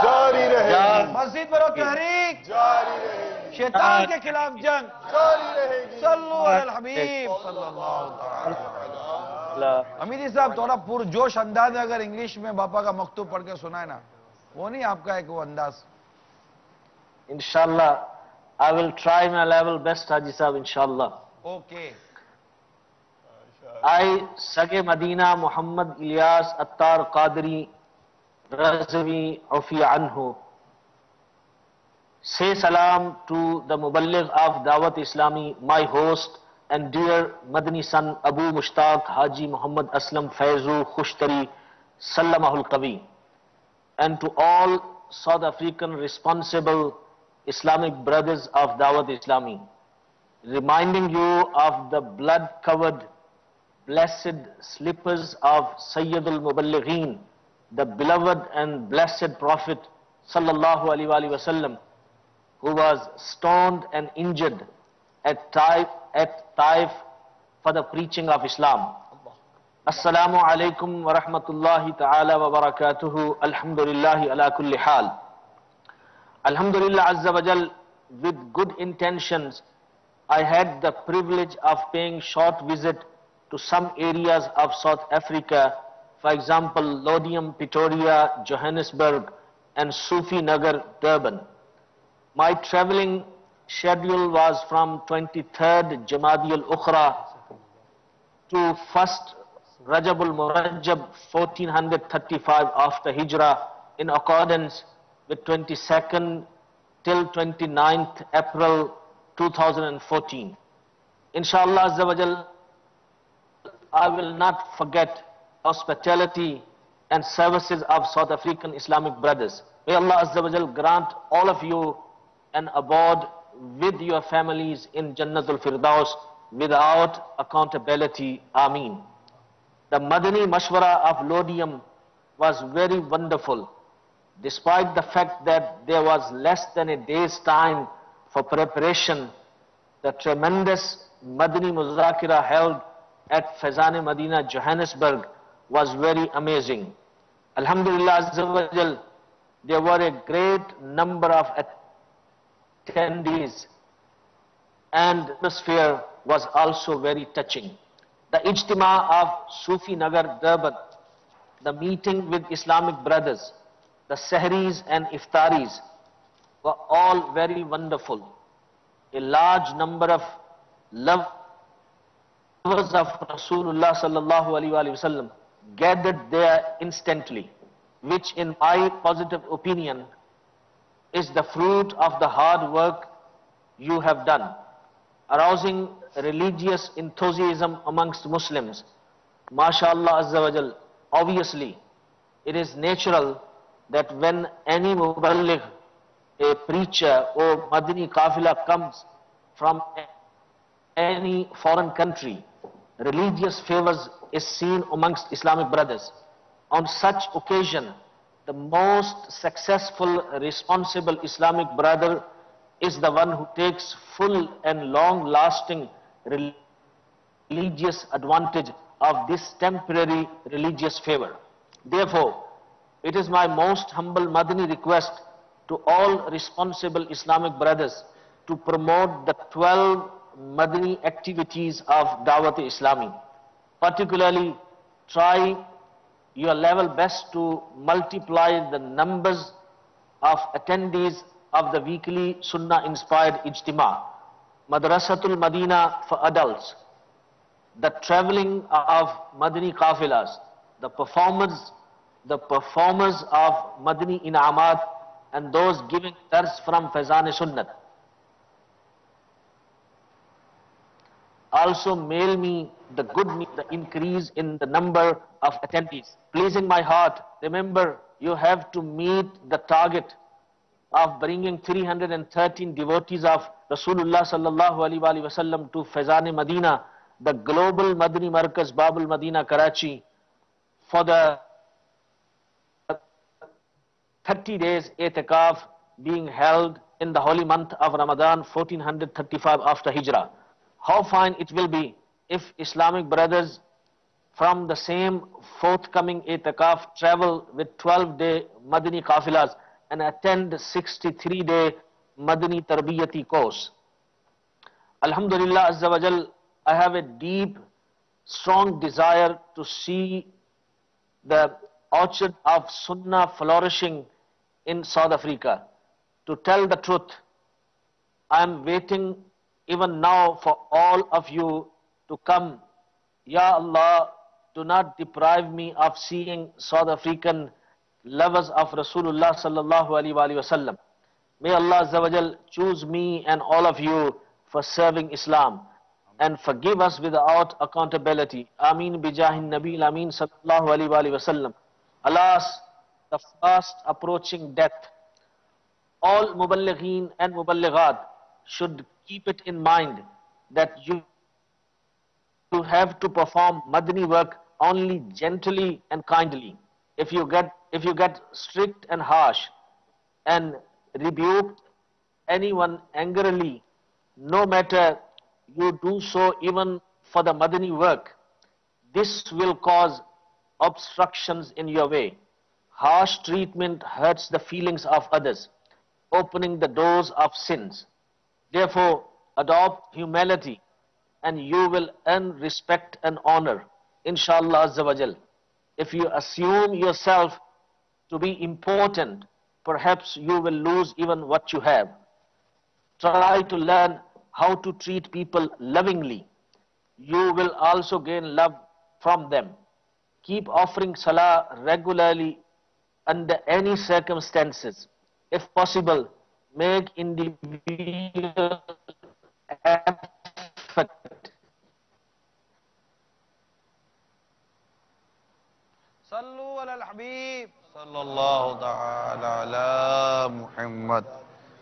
S6: جاری رہے،
S1: مسجد میں رو تحریک
S6: جاری رہے،
S1: شیطان کے خلاف جنگ
S6: جاری رہے گی۔
S1: صلو علی الحبیب صلی اللہ تعالی۔ امیری صاحب تھوڑا پرجوش انداز ہے، اگر انگلش میں باپا کا مکتوب پڑھ کے سنائے نا، وہ نہیں آپ کا ایک وہ انداز؟
S13: Inshallah, I will try my level best, Haji Sahab, inshallah.
S1: Okay.
S13: I, Sage Madina Muhammad Ilyas Attar Qadri Razvi Ufi Anhu, say salam to the Muballigh of Dawat Islami, my host and dear Madani son Abu Mushtaq Haji Muhammad Aslam Faizu Khushtari Sallamahul Qawi, and to all South African responsible Islamic brothers of Dawat Islami, reminding you of the blood-covered blessed slippers of Sayyidul Muballighin, the beloved and blessed Prophet Sallallahu Alaihi Wasallam, who was stoned and injured at Taif for the preaching of Islam. Assalamu alaikum wa rahmatullahi ta'ala wa barakatuhu. Alhamdulillahi ala kulli hal. Alhamdulillah Azza wa Jal, with good intentions, I had the privilege of paying short visit to some areas of South Africa, for example, Lodium, Pretoria, Johannesburg, and Sufi Nagar, Durban. My traveling schedule was from 23rd Jamadi al-Ukhra to 1st Rajab al-Murajjab 1435 after Hijrah, in accordance with 22nd till 29th April 2014. Inshallah Azza wa Jal, I will not forget hospitality and services of South African Islamic brothers. May Allah Azza wa Jal grant all of you an abode with your families in Jannatul Firdaus without accountability. Ameen. The Madani Mashwara of Lodium was very wonderful, despite the fact that there was less than a day's time for preparation. The tremendous Madani Muzakira held at Faizan Madina, Johannesburg was very amazing. Alhamdulillah Azza wa Jal, there were a great number of attendees, and the atmosphere was also very touching. The Ijtima of Sufi Nagar, Durban, the meeting with Islamic brothers, the Sehris and Iftaris were all very wonderful. A large number of lovers of Rasulullah sallallahu alaihi wasallam gathered there instantly, which in my positive opinion is the fruit of the hard work you have done, arousing religious enthusiasm amongst Muslims. MashaAllah Azza wa Jal, obviously it is natural that when any Muballigh a preacher or Madani Kafila comes from any foreign country, religious favors is seen amongst Islamic brothers. On such occasion, the most successful, responsible Islamic brother is the one who takes full and long-lasting religious advantage of this temporary religious favor. Therefore, it is my most humble Madani request to all responsible Islamic brothers to promote the 12 Madani activities of Dawat-e-Islami. Particularly, try your level best to multiply the numbers of attendees of the weekly Sunnah-inspired Ijtima, Madrasatul Madina for adults, the traveling of Madani Kafilas, the performers of Madani In'amat, and those giving dars from Faizan-e-Sunnat. Also mail me the good news, the increase in the number of attendees. Pleasing my heart, remember you have to meet the target of bringing 313 devotees of Rasulullah sallallahu alaihi wasallam to Faizan-e-Madina, the global Madani Markaz Babul Madina Karachi, for the 30 days itikaf being held in the holy month of Ramadan 1435 after Hijrah. How fine it will be if Islamic brothers from the same forthcoming itikaf travel with 12-day Madani Kafilas and attend 63-day Madani Tarbiyati course. Alhamdulillah Azza wa Jal, I have a deep, strong desire to see the orchard of Sunnah flourishing in South Africa. To tell the truth, I am waiting even now for all of you to come. Ya Allah, do not deprive me of seeing South African lovers of Rasulullah sallallahu alaihi wasallam. May Allah Azza wa Jal choose me and all of you for serving Islam and forgive us without accountability. Ameen bijahin Nabil Ameen sallallahu alaihi wasallam. Alas, the fast approaching death. All Muballighin and Muballighat should keep it in mind that you have to perform Madani work only gently and kindly. If you get strict and harsh and rebuke anyone angrily, no matter you do so even for the Madani work, this will cause obstructions in your way. Harsh treatment hurts the feelings of others, opening the doors of sins. Therefore, adopt humility and you will earn respect and honor, inshallah Azza wa Jal. If you assume yourself to be important, perhaps you will lose even what you have. Try to learn how to treat people lovingly. You will also gain love from them. Keep offering salah regularly under any circumstances. If possible, make individual effort.
S1: Sallu ala al-Habib sallallahu ta'ala ala Muhammad.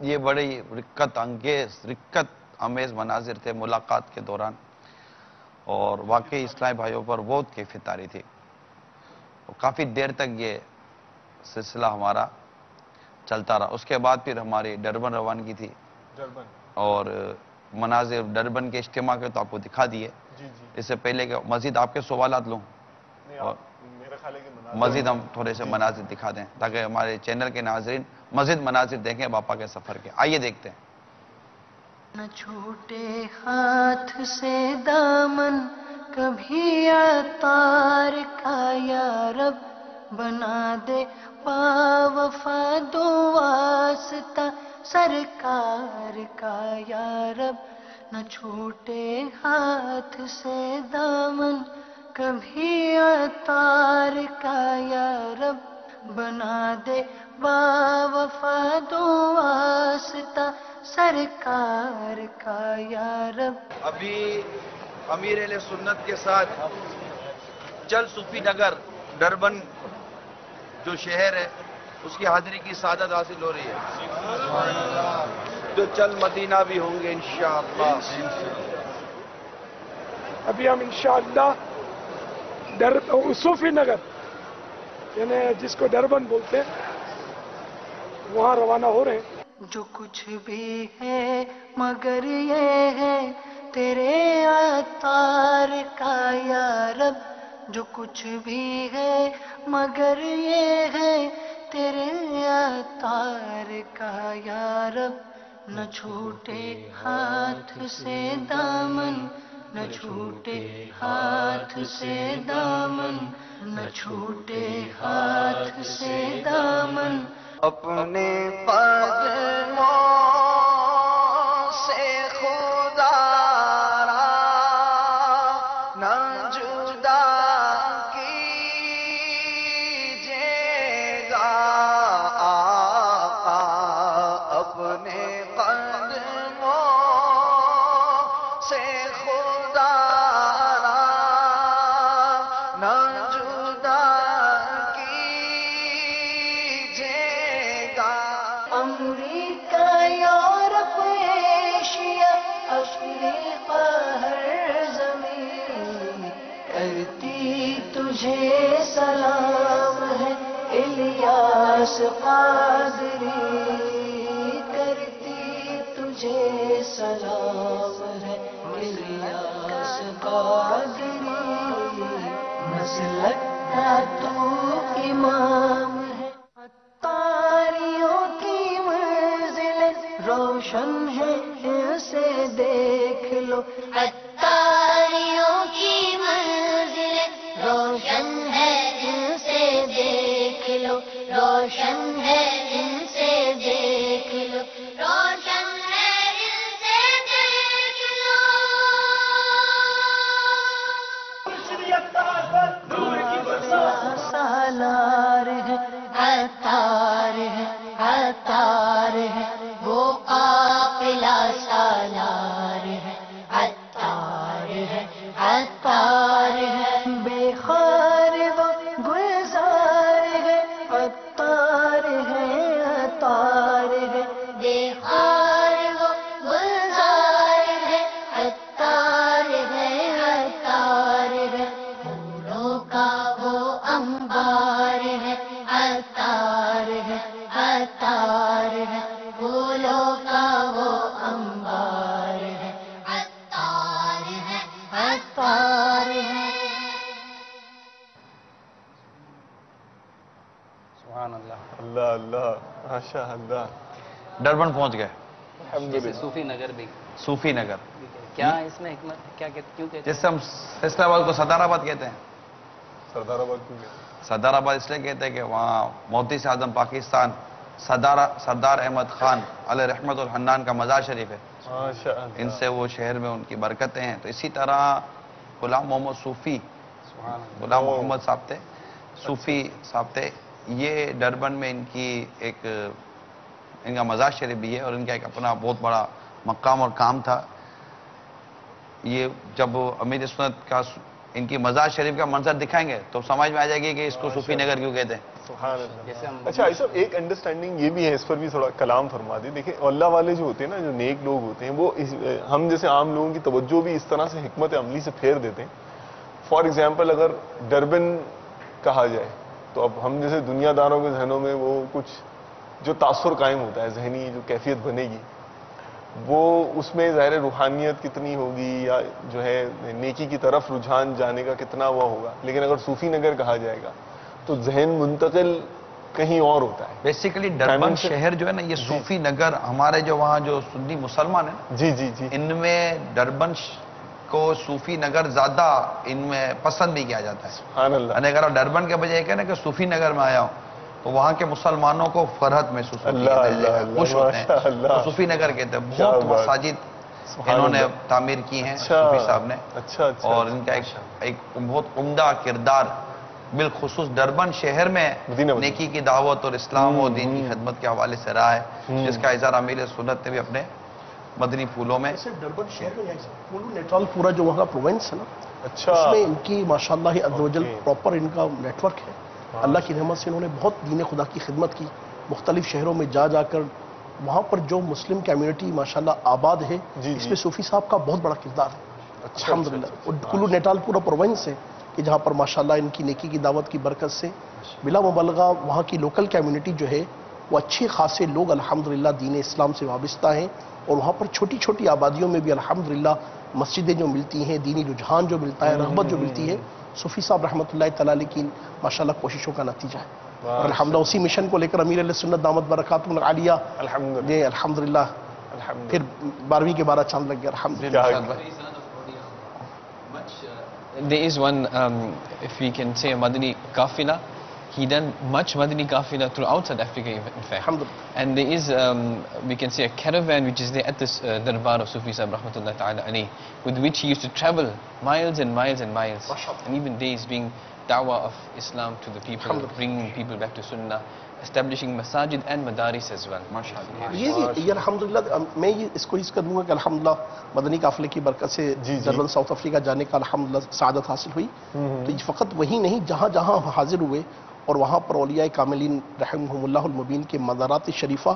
S1: یہ بڑی رکت amaze مناظر تھے ملاقات کے دوران، اور واقعی اسلامی بھائیوں پر بہت کیفیت طاری تھی. کافی دیر تک یہ سلسلہ ہمارا چلتا رہا. اس کے بعد پھر ہماری ڈربن روانگی تھی، اور مناظر ڈربن کے اجتماع کے تو آپ کو دکھا دیے. اس سے پہلے کہ مزید آپ کے سوالات لوں اور مزید ہم تھوڑے سے مناظر دکھا دیں تاکہ ہمارے چینل کے ناظرین مزید مناظر دیکھیں باپا کے سفر کے. آئیے دیکھتے ہیں.
S15: نہ چھوٹے ہاتھ سے دامن کبھی عطار کا یا رب، بنا دے با وفا دو واسطہ سرکار کا یا رب. نہ چھوٹے ہاتھ سے دامن کبھی عطار کا یا رب، بنا دے با وفا دو واسطہ سرکار کا یا رب.
S1: ابھی امیر اہل سنت کے ساتھ چل صوفی نگر ڈربن جو شہر ہے اس کی حاضری کی سعادت حاصل ہو رہی ہے، جو چل مدینہ بھی ہوں گے انشاءاللہ.
S3: ابھی ہم انشاءاللہ صوفی نگر یعنی جس کو ڈربن بولتے ہیں وہاں روانہ ہو رہے ہیں.
S15: جو کچھ بھی ہے مگر یہ ہے تیرے عطار کا یا رب، جو کچھ بھی ہے مگر یہ ہے تیرے عطار کا یا رب. نہ چھوٹے ہاتھ سے دامن، نہ چھوٹے ہاتھ سے دامن، نہ چھوٹے ہاتھ سے دامن.
S16: اپنے قدموں سے خدا را نہ جدا کیجیے گا آقا، اپنے قدموں سے خدا را نہ جدا
S15: امریکہ، یورپ، ایشیا، افریقہ، ہر زمین کرتی تجھے سلام ہے. الیاس قادری کرتی تجھے سلام ہے. الیاس قادری مسلک کا تو امام ہے. تاریوں کی منزل روشن ہے اسے دیکھ لو. تاریوں کی منزل روشن ہے اسے دیکھ لو. روشن ہے اسے دیکھ لو. روشن ہے اسے دیکھ لو. سالار ہے عطار ہے، عطار ہے وہ قافلہ سالار ہے. عطار ہے، عطار ہے بے خار وہ گلزار ہے. عطار ہے، عطار ہے بے خار وہ گلزار ہے. عطار ہے، عطار ہے پھولوں کا وہ انبار ہے. عطار ہے، عطار ہے پھولوں کا وہ انبار ہے. عطار ہے، عطار ہے.
S2: سبحان اللہ.
S6: اللہ اللہ ماشاء اللہ.
S1: ڈربن پہنچ گئے.
S2: جیسے صوفی نگر بھی.
S1: صوفی نگر
S2: کیا اس میں حکمت ہے؟ کیا کیوں کہتے ہیں؟
S1: جس سے ہم فیصلہ آباد کو سردار آباد کہتے ہیں.
S6: سردار آباد کیوں کہتے ہیں؟
S1: سردار آباد اس لیے کہتے ہیں کہ وہاں محدث اعظم پاکستان سردار احمد خان علیہ رحمت الحنان کا مزار شریف ہے. ان سے وہ شہر میں ان کی برکتیں ہیں. تو اسی طرح غلام محمد صوفی، غلام محمد صاحب تھے، صوفی صاحب تھے. یہ ڈربن میں ان کا مزار شریف بھی ہے اور ان کا ایک اپنا بہت بڑا مقام اور کام تھا. یہ جب امیر سنت کا ان کی مزار شریف کا منظر دکھائیں گے تو سمجھ میں آ جائے گی کہ اس کو صوفی نگر کیوں کہتے ہیں.
S6: سبحان اللہ.
S2: جیسے ہم
S6: اچھا صاحب ایک انڈرسٹینڈنگ یہ بھی ہے, اس پر بھی تھوڑا کلام فرما دیں. دیکھیں اللہ والے جو ہوتے ہیں نا, جو نیک لوگ ہوتے ہیں, وہ ہم جیسے عام لوگوں کی توجہ بھی اس طرح سے حکمت عملی سے پھیر دیتے ہیں. فار ایگزامپل اگر ڈربن کہا جائے تو اب ہم جیسے دنیا داروں کے ذہنوں میں وہ کچھ جو تاثر قائم ہوتا ہے, ذہنی جو کیفیت بنے گی, وہ اس میں ظاہر روحانیت کتنی ہوگی یا جو ہے نیکی کی طرف رجحان جانے کا کتنا وہ ہوگا. لیکن اگر صوفی نگر کہا جائے گا تو ذہن منتقل کہیں اور ہوتا ہے.
S1: بیسیکلی ڈربن شہر جو ہے نا, یہ صوفی نگر, ہمارے جو وہاں جو سنی مسلمان ہیں
S6: جی جی جی,
S1: ان میں ڈربن کو صوفی نگر زیادہ ان میں پسند بھی کیا جاتا ہے.
S6: سبحان اللہ.
S1: یعنی اگر ڈربن کے بجائے کہنا کہ صوفی نگر میں آیا ہوں تو وہاں کے مسلمانوں کو فرحت محسوس ہوتی ہے, خوش ہوتے ہیں. تو صوفی نگر کہتے ہیں. بہت مساجد انہوں نے تعمیر کی ہیں صوفی صاحب نے, اور ان کا ایک بہت عمدہ کردار بالخصوص ڈربن شہر میں نیکی کی دعوت اور اسلام و دین کی خدمت کے حوالے سے رہا ہے, جس کا اظہار امیر سنت نے بھی اپنے مدنی پھولوں میں.
S14: ڈربن شہر میں پولو نیٹرال پورا جو وہاں پروونس ہے نا,
S6: اچھا,
S14: اس میں ان کی ماشاءاللہ عز و جل پراپر ان کا نیٹ ورک ہے. اللہ کی رحمت سے انہوں نے بہت دین خدا کی خدمت کی, مختلف شہروں میں جا کر وہاں پر جو مسلم کمیونٹی ماشاءاللہ آباد ہے, اس میں صوفی صاحب کا بہت بڑا کردار ہے الحمدللہ. کلو نیٹال پورا پروونس ہے کہ جہاں پر ماشاءاللہ ان کی نیکی کی دعوت کی برکت سے بلا مبالغہ وہاں کی لوکل کمیونٹی جو ہے وہ اچھے خاصے لوگ الحمدللہ دین اسلام سے وابستہ ہیں, اور وہاں پر چھوٹی چھوٹی آبادیوں میں بھی الحمدللہ مسجدیں جو ملتی ہیں, دینی رجحان جو ملتا ہے, رغبت جو ملتی ہے, صوفی صاحب رحمۃ اللہ تعالی کی ماشاءاللہ کوششوں کا نتیجہ ہے. اور الحمدللہ اسی مشن کو لے کر امیر علیہ سنت دامت برکاتہ العالیہ نے الحمدللہ پھر 12ویں کے 12 چاند لگ گیا الحمدللہ.
S4: There is one, if we can say, a Madani Kafila. He done much Madani Kafila throughout South Africa, in fact. And there is, we can say, a caravan which is there at this Darbar of Sufi Sahib Rahmatullah Ta'ala Ali, with which he used to travel miles and miles and miles. And even days being da'wah of Islam to the people, bringing people back to Sunnah, establishing masajid and madaris as well.
S14: یہ الحمدللہ میں اس کو کر دوں گا کہ الحمدللہ مدنی قافلے کی برکت سے ڈربن ساؤتھ افریقہ جانے کا الحمدللہ سعادت حاصل ہوئی. تو یہ فقط وہی نہیں, جہاں جہاں حاضر ہوئے اور وہاں پر اولیاء کاملین رحمہم اللہ المبین کے مزارات شریفہ,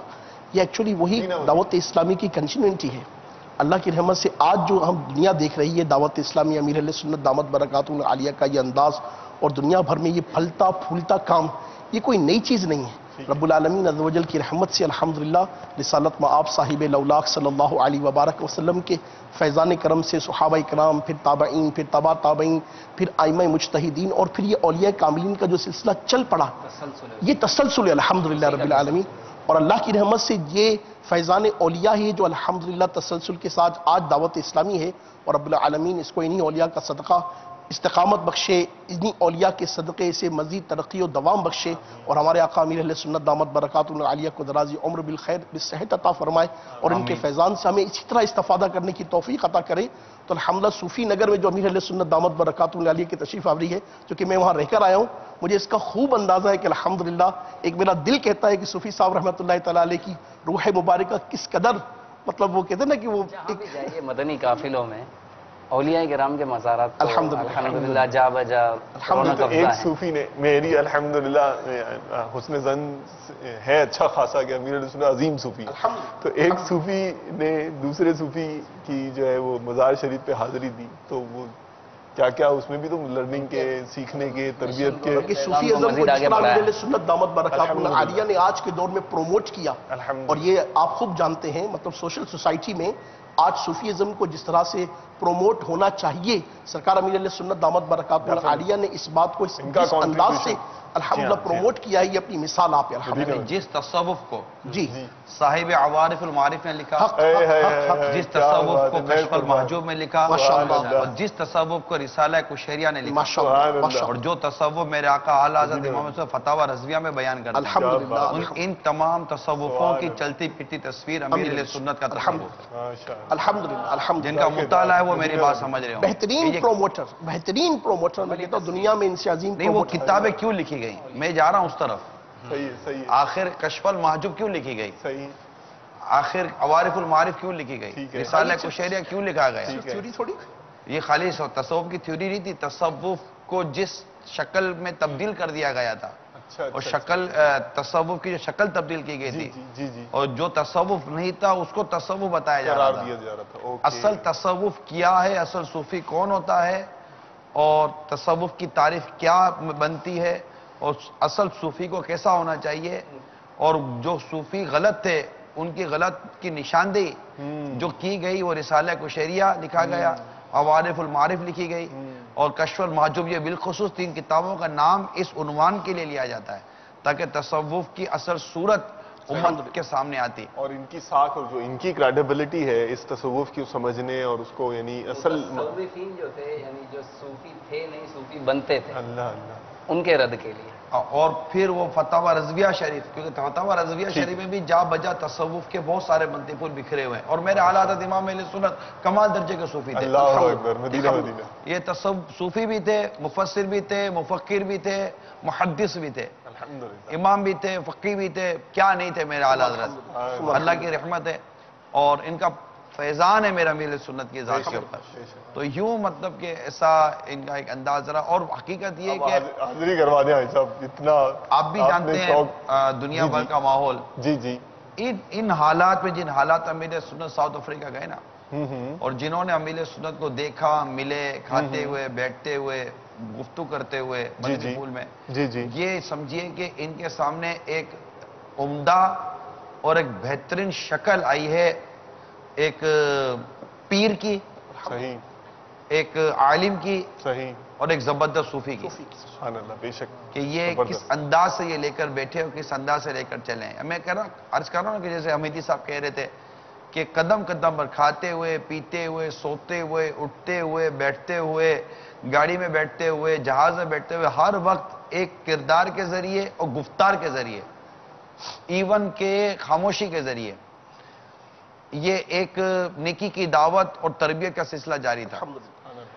S14: یہ ایکچولی وہی دعوت اسلامی کی کنٹینیوٹی ہے. اللہ کی رحمت سے آج جو ہم دنیا دیکھ رہی ہے دعوت اسلامی امیر علیہ سنت دامت برکاتہ العالیہ کا یہ انداز, اور دنیا بھر میں یہ پھلتا پھولتا کام, یہ کوئی نئی چیز نہیں ہے. رب العالمین عز و جل کی رحمت سے الحمدللہ رسالت مآب صاحب لولاک صلی اللہ علیہ وبارک وسلم کے فیضان کرم سے صحابہ کرام, پھر تابعین, پھر تبع تابعین, پھر ائمہ مجتہدین, اور پھر یہ اولیاء کاملین کا جو سلسلہ چل پڑا, یہ تسلسل ہے الحمدللہ رب العالمین. اور اللہ کی رحمت سے یہ فیضان اولیاء ہی جو الحمدللہ تسلسل کے ساتھ آج دعوت اسلامی ہے, اور رب العالمین اس کو انہی اولیاء کا صدقہ استقامت بخشے, انہی اولیاء کے صدقے سے مزید ترقی و دوام بخشے, اور ہمارے آقا امیر اہل سنت دامت برکاتہ العالیہ کو دراز عمر بالخیر بالصحت عطا فرمائے, اور ان کے فیضان سے ہمیں اسی طرح استفادہ کرنے کی توفیق عطا کرے. تو الحمدللہ صوفی نگر میں جو امیر اہل سنت دامت برکاتہ العالیہ کی تشریف آوری ہے, جو کہ میں وہاں رہ کر آیا ہوں, مجھے اس کا خوب اندازہ ہے کہ الحمدللہ ایک میرا دل کہتا ہے کہ صوفی صاحب رحمۃ اللہ تعالی علیہ کی روح مبارکہ کس قدر, مطلب وہ کہتے ہیں نا کہ وہ
S2: جائیے مدنی قافلوں میں اولیاء کرام کے مزارات الحمدللہ جا بجا.
S6: ایک صوفی نے میری الحمدللہ حسن ظن ہے اچھا خاصا کہ امیر علیہ سنت عظیم صوفی, تو ایک صوفی نے دوسرے صوفی کی جو ہے وہ مزار شریف پہ حاضری دی, تو وہ کیا کیا اس میں بھی تو لرننگ کے, سیکھنے کے, تربیت کے
S14: صوفی اعظم کو جس طرح امیر علیہ سنت دامت برکاتہ العالیہ نے آج کے دور میں پروموٹ کیا, اور یہ آپ خوب جانتے ہیں, مطلب سوشل سوسائٹی میں آج صوفی ازم کو جس طرح سے پروموٹ ہونا چاہیے, سرکار امیر علیہ سنت دامت برکاتہ العالیہ نے اس بات کو اس انداز سے الحمدللہ پروموٹ کیا ہے. یہ اپنی مثال آپ الحمدللہ.
S1: جس تصوف کو صاحب عوارف المعارف نے لکھا, جس تصوف کو کشف المحجوب میں لکھا, اور جس تصوف کو رسالہ کشیریہ نے لکھا, اور جو تصوف میرے آقا اعلی حضرت امام صاحب فتاوی رضویہ میں بیان کرتے ہیں, ان تمام تصوفوں کی چلتی پھرتی تصویر امیر علیہ سنت کا تصوف ہے
S14: الحمدللہ.
S1: جن کا مطالعہ ہے وہ میری بات سمجھ رہے ہوں.
S14: بہترین پروموٹر میں کہتا ہوں دنیا میں ان سے عظیم.
S1: نہیں, وہ کتابیں کیوں لکھی گئی, میں جا رہا ہوں اس طرف. آخر کشف المحجوب کیوں لکھی گئی, آخر عوارف المعارف کیوں لکھی گئی, رسالہ کشیریہ کیوں لکھا گیا. یہ خالی تصوف کی تھیوری نہیں تھی, تصوف کو جس شکل میں تبدیل کر دیا گیا تھا اور شکل تصوف کی جو شکل تبدیل کی گئی تھی
S6: جی جی
S1: اور جو تصوف نہیں تھا اس کو تصوف بتایا جا رہا تھا. اصل تصوف کیا ہے, اصل صوفی کون ہوتا ہے اور تصوف کی تعریف کیا بنتی ہے اور اصل صوفی کو کیسا ہونا چاہیے, اور جو صوفی غلط تھے ان کی غلط کی نشاندہی جو کی گئی وہ رسالہ کشیریہ لکھا گیا, عوارف المعارف لکھی گئی, اور کشف المحجوب, یہ بالخصوص 3 کتابوں کا نام اس عنوان کے لیے لیا جاتا ہے تاکہ تصوف کی اصل صورت امت کے سامنے آتی.
S6: اور ان کی ساکھ اور جو ان کی کریڈیبلٹی ہے اس تصوف کی سمجھنے اور اس کو یعنی اصل
S2: متصوفین جو تھے یعنی جو صوفی تھے نہیں صوفی بنتے تھے
S6: اللہ اللہ
S2: ان کے رد کے لیے.
S1: اور پھر وہ فتاوی رضویہ شریف, کیونکہ فتاوی رضویہ شریف میں بھی جا بجا تصوف کے بہت سارے منطق پور بکھرے ہوئے ہیں, اور میرے اعلیٰ حضرت امام اہل سنت کمال درجے کے صوفی تھے.
S6: اللہ اکبر, مدینہ مدینہ.
S1: یہ صوفی بھی تھے, مفسر بھی تھے, مفکر بھی تھے, محدث بھی تھے, امام بھی تھے, فقی بھی تھے, کیا نہیں تھے میرے اعلیٰ حضرت, اللہ کی رحمت ہے اور ان کا فیضان ہے میرا امیر سنت کی ذات کے اوپر. تو یوں مطلب کہ ایسا ان کا ایک انداز رہا, اور حقیقت یہ کہ
S6: حاضری کروا دیں صاحب, اتنا
S1: آپ بھی جانتے ہیں دنیا بھر کا ماحول.
S6: جی جی.
S1: ان حالات میں جن حالات امیر سنت ساؤتھ افریقہ گئے نا, اور جنہوں نے امیر سنت کو دیکھا, ملے, کھاتے ہوئے, بیٹھتے ہوئے, گفتگو کرتے ہوئے مدنی پھول میں, یہ سمجھیے کہ ان کے سامنے ایک عمدہ اور ایک بہترین شکل آئی ہے, ایک پیر کی,
S6: صحیح,
S1: ایک عالم کی,
S6: صحیح,
S1: اور ایک زبردست صوفی کی.
S6: سبحان اللہ, بے شک.
S1: کہ یہ کس انداز سے یہ لے کر بیٹھے اور کس انداز سے لے کر چلے ہیں. میں عرض کر رہا ہوں کہ جیسے حمیدی صاحب کہہ رہے تھے کہ قدم قدم پر کھاتے ہوئے, پیتے ہوئے, سوتے ہوئے, اٹھتے ہوئے, بیٹھتے ہوئے, گاڑی میں بیٹھتے ہوئے, جہاز میں بیٹھتے ہوئے, ہر وقت ایک کردار کے ذریعے اور گفتار کے ذریعے, ایون کے خاموشی کے ذریعے, یہ ایک نیکی کی دعوت اور تربیت کا سلسلہ جاری تھا.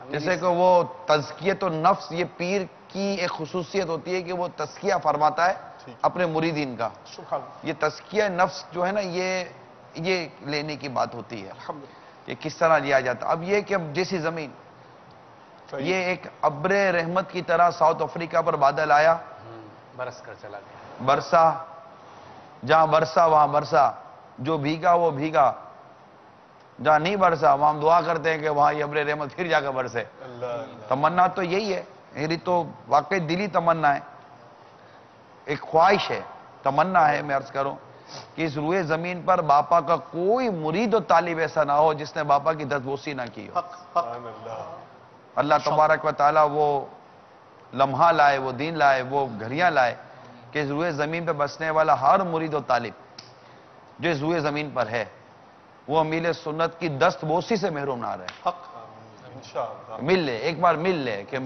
S1: جیسے کہ وہ تزکیت النفس, یہ پیر کی ایک خصوصیت ہوتی ہے کہ وہ تزکیہ فرماتا ہے اپنے مریدین کا. یہ تزکیہ نفس جو ہے نا, یہ لینے کی بات ہوتی ہے کہ کس طرح لیا جاتا. اب یہ کہ اب جیسی زمین, یہ ایک ابر رحمت کی طرح ساؤتھ افریقہ پر بادل آیا,
S2: برس کر چلا گیا,
S1: برسا, جہاں برسا وہاں برسا, جو بھیگا وہ بھیگا, جہاں نہیں برسا وہاں ہم دعا کرتے ہیں کہ وہاں یہ ابر رحمت پھر جا کر برسے. تمنا تو یہی ہے, میری تو واقعی دلی تمنا ہے, ایک خواہش ہے, تمنا ہے, میں عرض کروں کہ اس روئے زمین پر باپا کا کوئی مرید و طالب ایسا نہ ہو جس نے باپا کی دستبوسی نہ کی ہو. اللہ تبارک و تعالیٰ وہ لمحہ لائے, وہ دین لائے, وہ گھڑیاں لائے کہ اس روئے زمین پہ بسنے والا ہر مرید و طالب جو اس روئے زمین پر ہے وہ امیر سنت کی دستبوسی سے محروم نہ رہے. مل لے, ایک بار مل لے کہ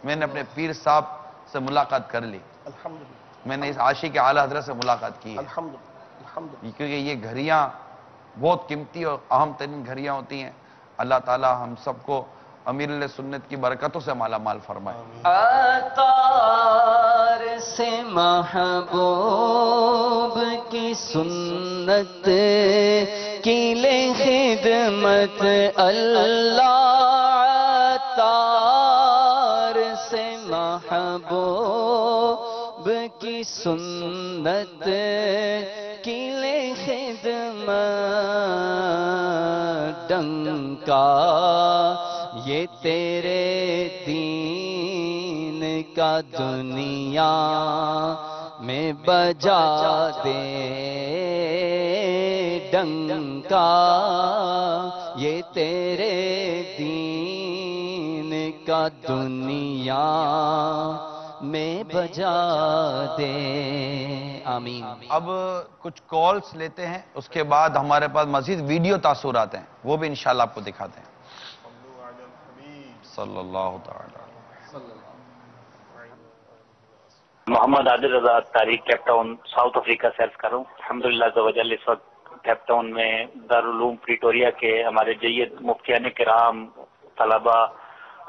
S1: میں نے اپنے پیر صاحب سے ملاقات کر لی, میں نے اس عاشق اعلیٰ حضرت سے ملاقات کی ہے, کیونکہ یہ گھڑیاں بہت قیمتی اور اہم ترین گھڑیاں ہوتی ہیں. اللہ تعالی ہم سب کو امیر سنت کی برکتوں سے مالا مال فرمائے.
S5: عطار سے محبوب کی سنت کی لے خدمت اللہ, عطار سے محبوب کی سنت کی لے خدمت, ڈنکا یہ تیرے دین کا دنیا میں بجا دے, ڈنکا یہ تیرے دین کا دنیا میں بجا دے. آمین.
S1: اب کچھ کالز لیتے ہیں, اس کے بعد ہمارے پاس مزید ویڈیو تاثرات ہیں, وہ بھی انشاءاللہ آپ کو دکھاتے ہیں. صلی اللہ تعالی.
S17: محمد عادل رضا تاریخ کیپ ٹاؤن ساؤتھ افریقہ سے عرض کر رہا ہوں. الحمدللہ عزوجل اس وقت کیپ ٹاؤن میں دارالعلوم پریٹوریا کے ہمارے جید مفتیان کرام, طلبہ,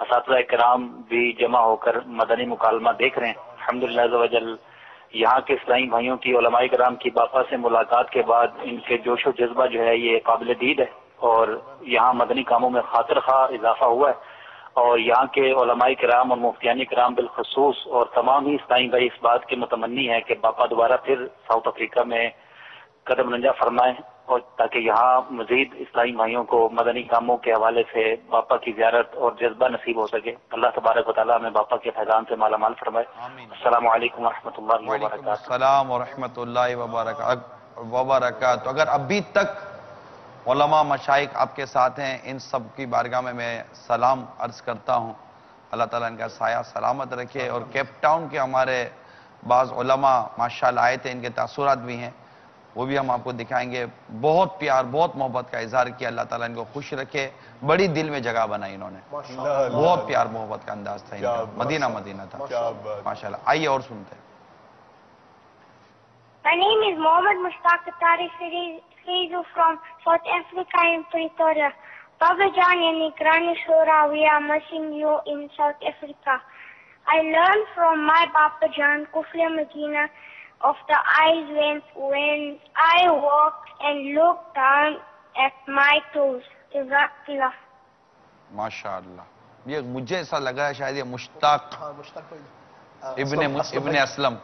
S17: اساتذہ کرام بھی جمع ہو کر مدنی مکالمہ دیکھ رہے ہیں. الحمدللہ عزوجل یہاں کے اسلامی بھائیوں کی, علماء کرام کی باپا سے ملاقات کے بعد ان کے جوش و جذبہ جو ہے یہ قابل دید ہے, اور یہاں مدنی کاموں میں خاطر خواہ اضافہ ہوا ہے. اور یہاں کے علماء کرام اور مفتیان کرام بالخصوص اور تمام ہی اسلامی بھائی اس بات کے متمنی ہیں کہ باپا دوبارہ پھر ساؤتھ افریقہ میں قدم رنجہ فرمائیں، اور تاکہ یہاں مزید اسلامی بھائیوں کو مدنی کاموں کے حوالے سے باپا کی زیارت اور جذبہ نصیب ہو سکے۔ اللہ تبارک و تعالیٰ ہمیں باپا کے فیضان سے مالا مال فرمائے۔ السلام علیکم ورحمۃ اللہ
S1: وعلیکم
S17: وبرکاتہ۔
S1: السلام ورحمۃ اللہ وبرکاتہ۔ اگر ابھی تک علماء مشائخ آپ کے ساتھ ہیں، ان سب کی بارگاہ میں سلام عرض کرتا ہوں۔ اللہ تعالیٰ ان کا سایہ سلامت رکھے، اور کیپ ٹاؤن کے ہمارے بعض علماء ماشاءاللہ آئے تھے، ان کے تاثرات بھی ہیں، وہ بھی ہم آپ کو دکھائیں گے۔ بہت پیار، بہت محبت کا اظہار کیا، اللہ تعالیٰ ان کو خوش رکھے، بڑی دل میں جگہ بنائی انہوں نے، بہت پیار محبت کا انداز تھا ان کا، مدینہ مدینہ تھا ماشاءاللہ۔ آئیے اور سنتے ہیں۔
S7: My name is Mohammed Mushtaq Attari Fizu from South Africa in Pretoria. Baba Jan and Nigrani Shura, we are missing you in South Africa. I learned from my Baba Jan, Kufla Medina, of the eyes when I walk and look down at my toes. Jazakallah.
S1: ماشاءاللہ، یہ مجھے ایسا لگا ہے شاید یہ مشتاق ابن اسلم،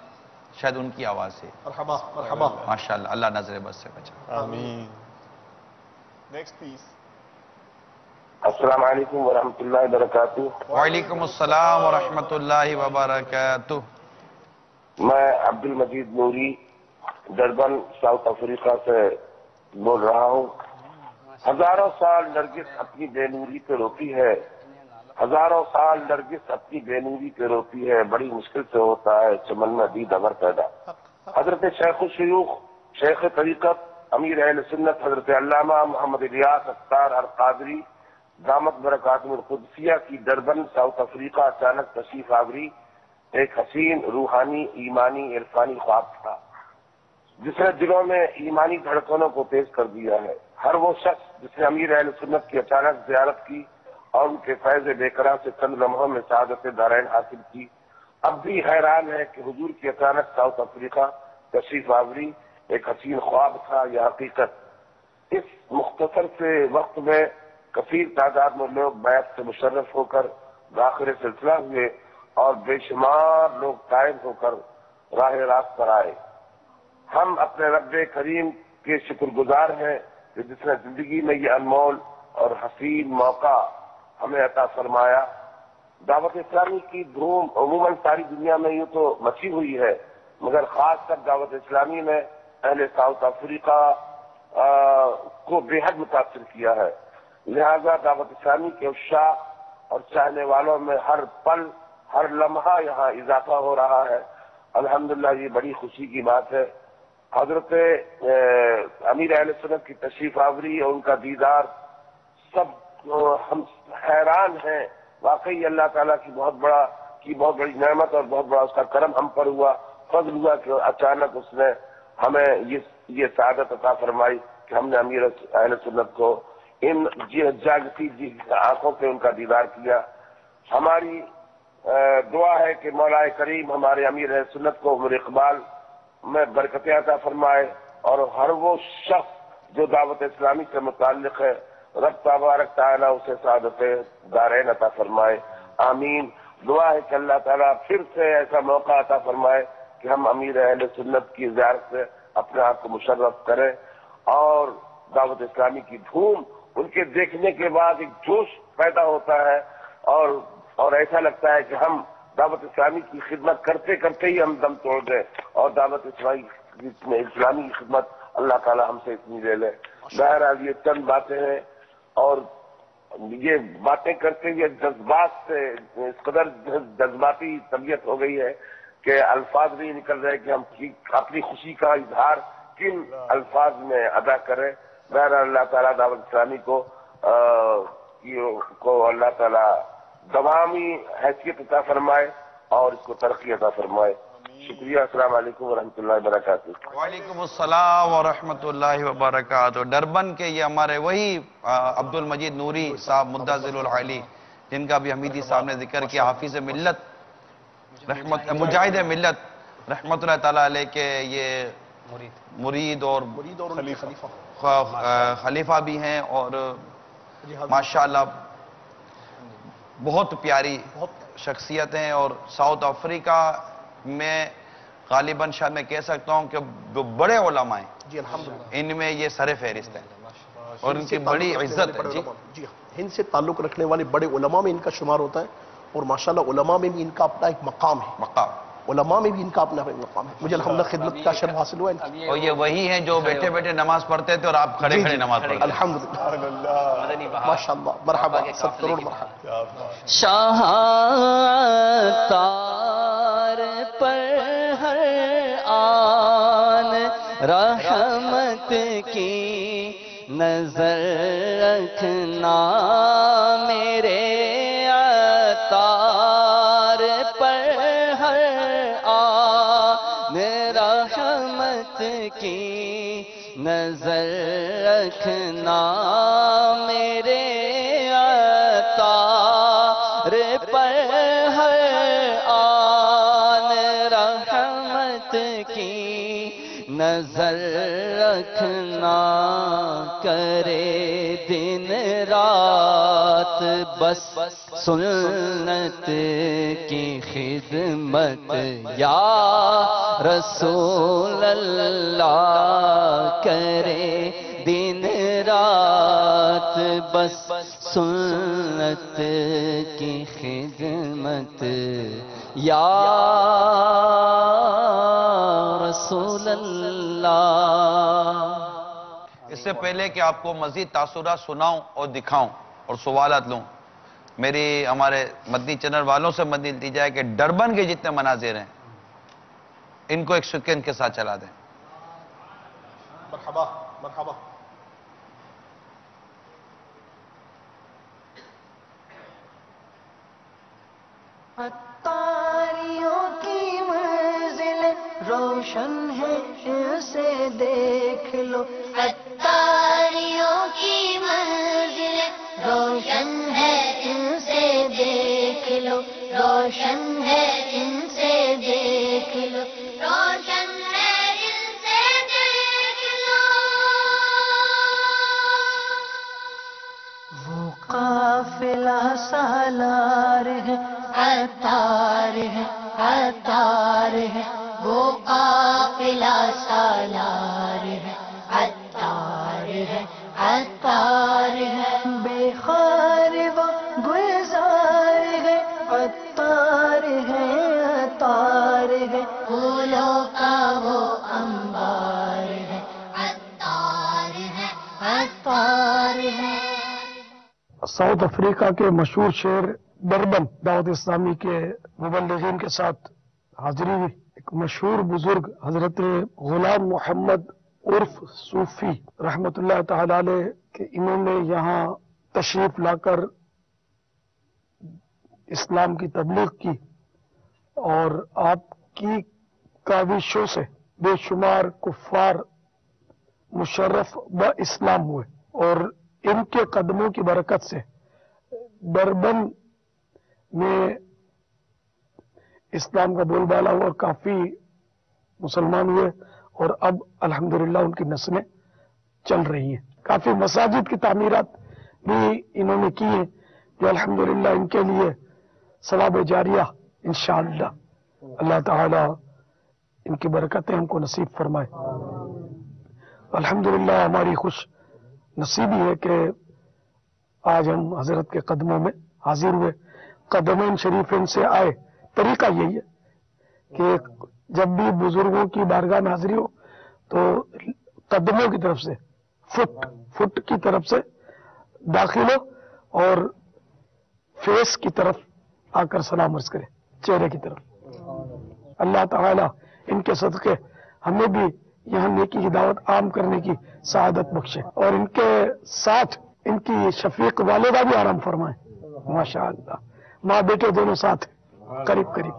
S1: شاید ان کی آواز ہے۔
S6: مرحبا مرحبا،
S1: ماشاءاللہ، اللہ نظر بس سے بچا۔
S6: آمین۔ Next please.
S8: السلام علیکم ورحمۃ اللہ وبرکاتہ۔
S1: وعلیکم السلام ورحمۃ اللہ وبرکاتہ۔
S8: میں عبد المجید نوری ڈربن ساؤتھ افریقہ سے بول رہا ہوں۔ ہزاروں سال نرگس اپنی بے نوری پہ روتی ہے، ہزاروں سال نرگس اپنی بے نوری پہ روتی ہے، بڑی مشکل سے ہوتا ہے چمن میں دید اگر پیدا۔ حضرت شیخ الشیوخ، شیخ طریقت، امیر اہل سنت حضرت علامہ محمد الیاس اختار القادری دامت برکاتہ القدسیہ کی ڈربن ساؤتھ افریقہ اچانک تشریف آوری ایک حسین روحانی ایمانی عرفانی خواب تھا، جس نے دلوں میں ایمانی دھڑکنوں کو تیز کر دیا ہے۔ ہر وہ شخص جس نے امیر اہل سنت کی اچانک زیارت کی اور ان کے فیض بےقرار سے چند لمحوں میں سعادت دارین حاصل کی، اب بھی حیران ہے کہ حضور کی اچانک ساؤتھ افریقہ تشریف آوری ایک حسین خواب تھا یا حقیقت۔ اس مختصر سے وقت میں کثیر تعداد میں لوگ بیعت سے مشرف ہو کر داخل سلسلہ ہوئے اور بے شمار لوگ قائم ہو کر راہ راست پر آئے۔ ہم اپنے رب کریم کے شکر گزار ہیں کہ جس نے زندگی میں یہ انمول اور حسین موقع ہمیں عطا فرمایا۔ دعوت اسلامی کی دھوم عموماً ساری دنیا میں یوں تو مچی ہوئی ہے، مگر خاص کر دعوت اسلامی نے اہل ساؤتھ افریقہ کو بے حد متاثر کیا ہے، لہذا دعوت اسلامی کے عشاق اور چاہنے والوں میں ہر پل ہر لمحہ یہاں اضافہ ہو رہا ہے۔ الحمدللہ یہ بڑی خوشی کی بات ہے۔ حضرت امیر اہل سنت کی تشریف آوری اور ان کا دیدار سب ہم حیران ہیں، واقعی اللہ تعالیٰ کی بہت بڑی نعمت اور بہت بڑا اس کا کرم ہم پر ہوا، فضل ہوا کہ اچانک اس نے ہمیں یہ سعادت عطا فرمائی کہ ہم نے امیر اہل سنت کو ان جاگتی آنکھوں پہ ان کا دیدار کیا۔ ہماری دعا ہے کہ مولا کریم ہمارے امیر اہل سنت کو عمر اقبال میں برکتیں عطا فرمائے، اور ہر وہ شخص جو دعوت اسلامی سے متعلق ہے رب تبارک تعالیٰ اسے سعادت دارین عطا فرمائے، آمین۔ دعا ہے کہ اللہ تعالیٰ پھر سے ایسا موقع عطا فرمائے کہ ہم امیر اہل سنت کی زیارت سے اپنے آپ کو مشرف کریں، اور دعوت اسلامی کی دھوم ان کے دیکھنے کے بعد ایک جوش پیدا ہوتا ہے، اور ایسا لگتا ہے کہ ہم دعوت اسلامی کی خدمت کرتے کرتے ہی ہم دم توڑ دیں، اور دعوت اسلامی کی خدمت اللہ تعالیٰ ہم سے اتنی لے لے۔ بہرحال یہ چند باتیں ہیں، اور یہ باتیں کرتے ہوئے جذبات سے اس قدر جذباتی طبیعت ہو گئی ہے کہ الفاظ نہیں نکل رہے کہ ہم اپنی خوشی کا اظہار کن الفاظ میں ادا کریں۔ بہرحال اللہ تعالیٰ دعوت اسلامی کو اللہ تعالیٰ دوامی حیثیت عطا فرمائے اور اس کو ترقی عطا فرمائے۔ شکریہ، السلام علیکم ورحمۃ اللہ وبرکاتہ۔
S1: وعلیکم السلام ورحمۃ اللہ وبرکاتہ۔ ڈربن کے یہ ہمارے وہی عبد المجید نوری صاحب مدظل العلی، جن کا بھی حمیدی صاحب نے ذکر کیا، حافظ ملت، مجاہد ملت رحمۃ اللہ تعالیٰ علیہ کے یہ مرید اور خلیفہ بھی ہیں، اور ماشاءاللہ بہت پیاری شخصیت ہیں، اور ساؤتھ افریقہ میں غالباً شاید میں کہہ سکتا ہوں کہ جو بڑے علماء ہیں
S14: جی الحمدللہ،
S1: ان میں یہ سر فہرست ہے اور ان کی بڑی عزت ہے.
S14: جی ہند سے تعلق رکھنے والے بڑے علماء میں ان کا شمار ہوتا ہے، اور ماشاءاللہ علماء میں بھی ان کا اپنا ایک مقام ہے. علماء میں بھی ان کا اپنا ایک مقام ہے. مجھے الحمدللہ خدمت کا شرف حاصل ہوا ہے.
S1: اور یہ وہی ہیں جو بیٹھے بیٹھے نماز پڑھتے تھے اور آپ کھڑے کھڑے نماز پڑھتے.
S14: الحمدللہ ماشاءاللہ، مرحبا، 7 کروڑ مرحبا.
S5: شاہ تار پر ہر آن رحمت کی نظر رکھنا، میرے عطار پر ہر آن رحمت کی نظر رکھنا، میرے عطار پر ہر آن رحمت کی نظر رکھنا، کرے دن رات بس سنت کی خدمت، یا رسول اللہ، کرے دن رات بس سنت کی خدمت، یا رسول اللہ.
S1: اس سے پہلے کہ آپ کو مزید تاثرات سناؤں اور دکھاؤں اور سوالات لوں، میری ہمارے مدنی چینل والوں سے مدنی التجا ہے کہ ڈربن کے جتنے مناظر ہیں ان کو ایک سیکنڈ کے ساتھ چلا دیں.
S14: مرحبا مرحبا.
S15: عطاریوں کی منزل روشن ہے، اسے دیکھ لو. عطاریوں کی منزل روشن ہے، ان سے دیکھ لو. روشن ہے، ان سے دیکھ لو. روشن ہے، ان سے دیکھ لو. وہ قافلہ سالار ہے، عطار ہے، عطار ہے. وہ قافلہ سالار ہے، عطار ہے، عطار ہے. بے خار وہ گلزار ہے، عطار ہے، عطار ہے. پھولوں کا وہ انبار ہے، عطار ہے، عطار ہے.
S3: ساؤتھ افریقہ کے مشہور شہر ڈربن دعوت اسلامی کے مبلغین کے ساتھ حاضری ہوئی. ایک مشہور بزرگ حضرت غلام محمد عرف صوفی رحمت اللہ تعالی علیہ کہ انہوں نے یہاں تشریف لا کر اسلام کی تبلیغ کی، اور آپ کی کاوشوں سے بے شمار کفار مشرف با اسلام ہوئے، اور ان کے قدموں کی برکت سے ڈربن میں اسلام کا بول بالا ہوا اور کافی مسلمان ہوئے، اور اب الحمدللہ ان کی نسلیں چل رہی ہیں. کافی مساجد کی تعمیرات بھی انہوں نے کی ہیں جو الحمدللہ ان کے لیے ثواب جاریہ انشاءاللہ اللہ تعالی ان کی برکتیں ہم کو نصیب فرمائے. الحمدللہ ہماری خوش نصیبی ہے کہ آج ہم حضرت کے قدموں میں حاضر ہوئے. قدمین شریفین سے آئے. طریقہ یہی ہے کہ جب بھی بزرگوں کی بارگاہ میں حاضری ہو تو قدموں کی طرف سے فٹ کی طرف سے داخل ہو اور فیس کی طرف آ کر سلام عرض کرے، چہرے کی طرف. اللہ تعالی ان کے صدقے ہمیں بھی یہاں نیکی کی دعوت عام کرنے کی سعادت بخشے، اور ان کے ساتھ ان کی شفیق والدہ بھی آرام فرمائے. ماشاءاللہ ماں بیٹے دونوں ساتھ قریب قریب.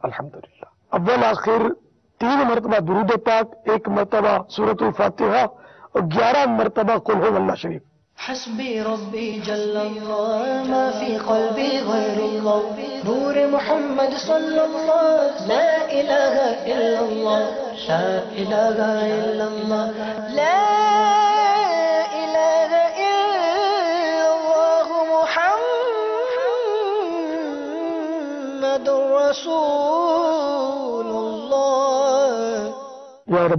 S3: الحمدللہ اول آخر 3 مرتبہ درود پاک، 1 مرتبہ سورۃ الفاتحہ اور 11 مرتبہ قل هو اللہ شریف.
S15: حسبی ربی جل اللہ ما فی قلبی غیر اللہ نور محمد صلی اللہ لا الہ الا اللہ لا الہ الا اللہ لا الہ الا اللہ محمد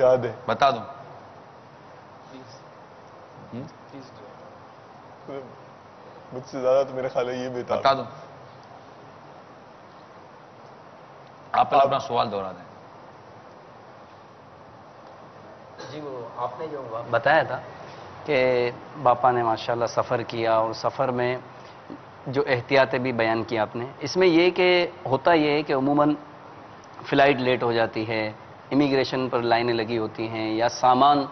S6: یاد ہے.
S1: بتا دوں.
S6: مجھ سے زیادہ تو میرے خیال ہے یہ
S1: بتا دوں. آپ اپنا سوال دوہرا دیں.
S2: جی وہ آپ نے جو بتایا تھا کہ باپا نے ماشاءاللہ سفر کیا اور سفر میں جو احتیاطیں بھی بیان کی آپ نے، اس میں یہ کہ ہوتا یہ ہے کہ عموماً فلائٹ لیٹ ہو جاتی ہے، امیگریشن پر لائنیں لگی ہوتی ہیں یا سامان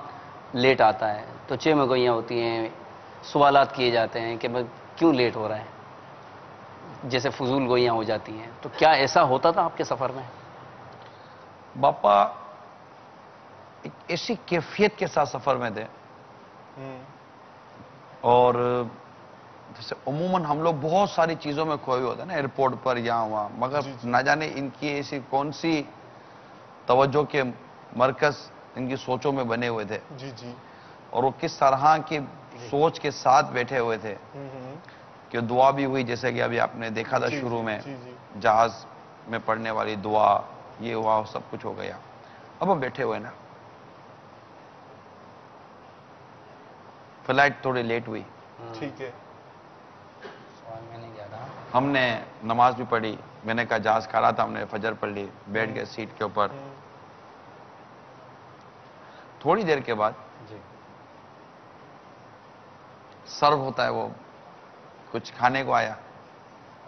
S2: لیٹ آتا ہے تو چمگوئیاں ہوتی ہیں، سوالات کیے جاتے ہیں کہ کیوں لیٹ ہو رہا ہے، جیسے فضول گوئیاں ہو جاتی ہیں. تو کیا ایسا ہوتا تھا آپ کے سفر میں؟
S1: باپا ایک ایسی کیفیت کے ساتھ سفر میں تھے اور جیسے عموماً ہم لوگ بہت ساری چیزوں میں کھوئے ہوتے ہیں نا ایئرپورٹ پر یہاں وہاں، مگر نہ جانے ان کی ایسی کون سی توجہ کے مرکز ان کی سوچوں میں بنے ہوئے تھے اور وہ کس طرح کی سوچ کے ساتھ بیٹھے ہوئے تھے کہ دعا بھی ہوئی، جیسے کہ ابھی آپ نے دیکھا تھا شروع میں جہاز میں پڑھنے والی دعا، یہ ہوا سب کچھ ہو گیا. اب ہم بیٹھے ہوئے نا، فلائٹ تھوڑی لیٹ ہوئی،
S6: ٹھیک ہے،
S1: ہم نے نماز بھی پڑھی، میں نے کہا جہاز کھا رہا تھا، ہم نے فجر پڑھ لی، بیٹھ گئے سیٹ کے اوپر. تھوڑی دیر کے بعد سرو ہوتا ہے، وہ کچھ کھانے کو آیا.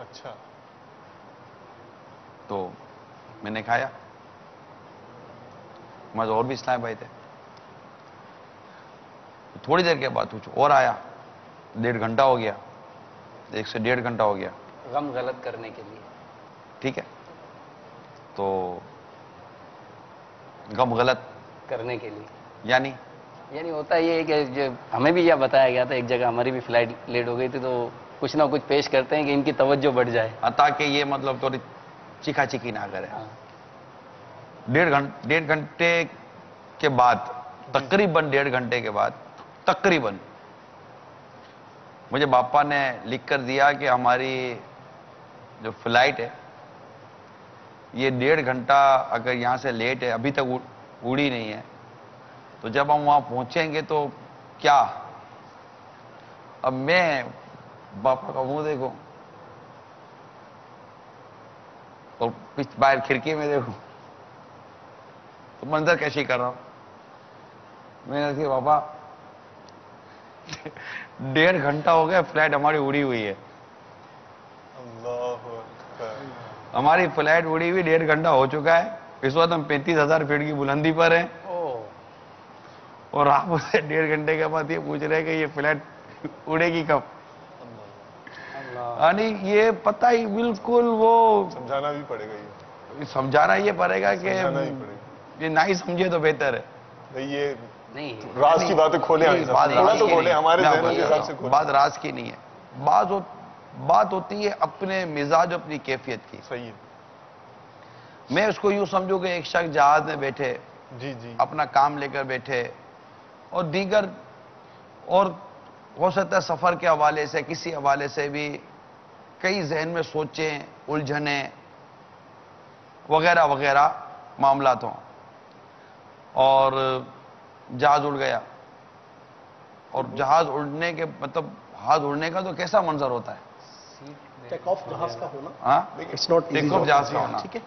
S6: اچھا.
S1: تو میں نے کھایا، مجھے اور بھی اسلام بھائی تھے. تھوڑی دیر کے بعد کچھ اور آیا، 1.5 گھنٹہ ہو گیا، 1 سے 1.5 گھنٹہ ہو گیا.
S2: غم غلط کرنے کے لیے.
S1: ٹھیک ہے، تو غم غلط
S2: کرنے کے لیے
S1: یعنی
S2: ہوتا یہ ہے کہ جو ہمیں بھی یہ بتایا گیا تھا، ایک جگہ ہماری بھی فلائٹ لیٹ ہو گئی تھی تو کچھ نہ کچھ پیش کرتے ہیں کہ ان کی توجہ بڑھ جائے
S1: تاکہ یہ مطلب تھوڑی چیکھا چیکی نہ کرے. 1.5 گھنٹے کے بعد، تقریباً 1.5 گھنٹے کے بعد تقریباً مجھے باپا نے لکھ کر دیا کہ ہماری جو فلائٹ ہے یہ 1.5 گھنٹہ اگر یہاں سے لیٹ ہے، ابھی تک اڑی نہیں ہے، تو جب ہم وہاں پہنچیں گے تو کیا. اب میں باپا کا منہ دیکھوں اور باہر کھڑکی میں دیکھوں تو منظر کیسی کر رہا ہوں. میں نے کہا بابا 1.5 گھنٹہ ہو گیا فلائٹ ہماری اڑی ہوئی ہے. ہماری فلائٹ اڑی ہوئی 1.5 گھنٹہ ہو چکا ہے. اس وقت ہم 35,000 فٹ کی بلندی پر ہیں اور آپ اسے 1.5 گھنٹے کے بعد یہ پوچھ رہے ہیں کہ یہ فلائٹ اڑے گی کب. یعنی یہ پتہ ہی بالکل وہ
S6: سمجھانا بھی پڑے گا، یہ
S1: سمجھانا یہ پڑے گا کہ یہ نہ ہی سمجھے تو بہتر ہے.
S6: یہ راز کی باتیں کھولیں، ہمارے ذہنوں کے حساب سے کھولیں.
S1: بات راز کی نہیں ہے، بات ہوتی ہے اپنے مزاج، اپنی کیفیت کی.
S6: صحیح ہے.
S1: میں اس کو یوں سمجھوں کہ ایک شخص جہاز میں بیٹھے، اپنا کام لے کر بیٹھے اور دیگر اور ہو سکتا ہے سفر کے حوالے سے کسی حوالے سے بھی کئی ذہن میں سوچیں، الجھنیں وغیرہ وغیرہ معاملات ہوں اور جہاز اڑ گیا. اور جہاز اڑنے کے مطلب ہاتھ اڑنے کا تو کیسا منظر ہوتا ہے.
S14: ٹیک آف جہاز کا ہونا،
S1: ہاں
S14: it's not easy.
S1: Take off جہاز کا ہونا،
S14: ٹھیک ہے،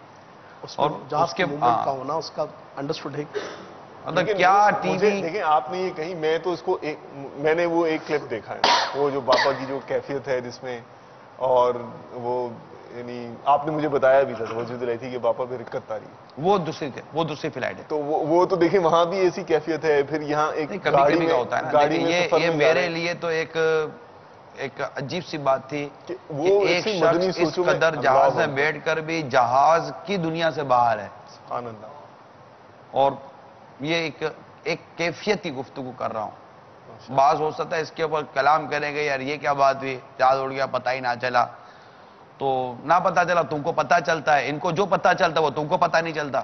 S14: اور جہاز کے موومنٹ کا ہونا، اس کا انڈرسٹوڈ ہے.
S1: مطلب کیا ٹی وی
S6: دیکھیں آپ نے یہ کہیں، میں تو اس کو میں نے وہ ایک کلپ دیکھا ہے، وہ جو باپا کی جو کیفیت ہے جس میں، اور وہ یعنی آپ نے مجھے بتایا بھی تھا، توجہ دلائی تھی کہ باپا پہ رکت آ رہی ہے.
S1: وہ دوسری فلائٹ ہے.
S6: تو وہ تو دیکھیں وہاں بھی ایسی کیفیت ہے. پھر یہاں ایک
S1: کبھی کبھی کا ہوتا ہے نا. یہ میرے لیے تو ایک عجیب سی بات تھی کہ ایک شخص اس قدر جہاز میں بیٹھ کر بھی جہاز کی دنیا سے باہر ہے.
S6: سبحان اللہ.
S1: اور یہ ایک کیفیت کی گفتگو کر رہا ہوں. بعض ہو سکتا ہے اس کے اوپر کلام کریں گے، یار یہ کیا بات ہوئی، جہاز اڑ گیا پتہ ہی نہ چلا. تو نہ پتا چلا، تم کو پتا چلتا ہے. ان کو جو پتا چلتا ہے وہ تم کو پتا نہیں چلتا.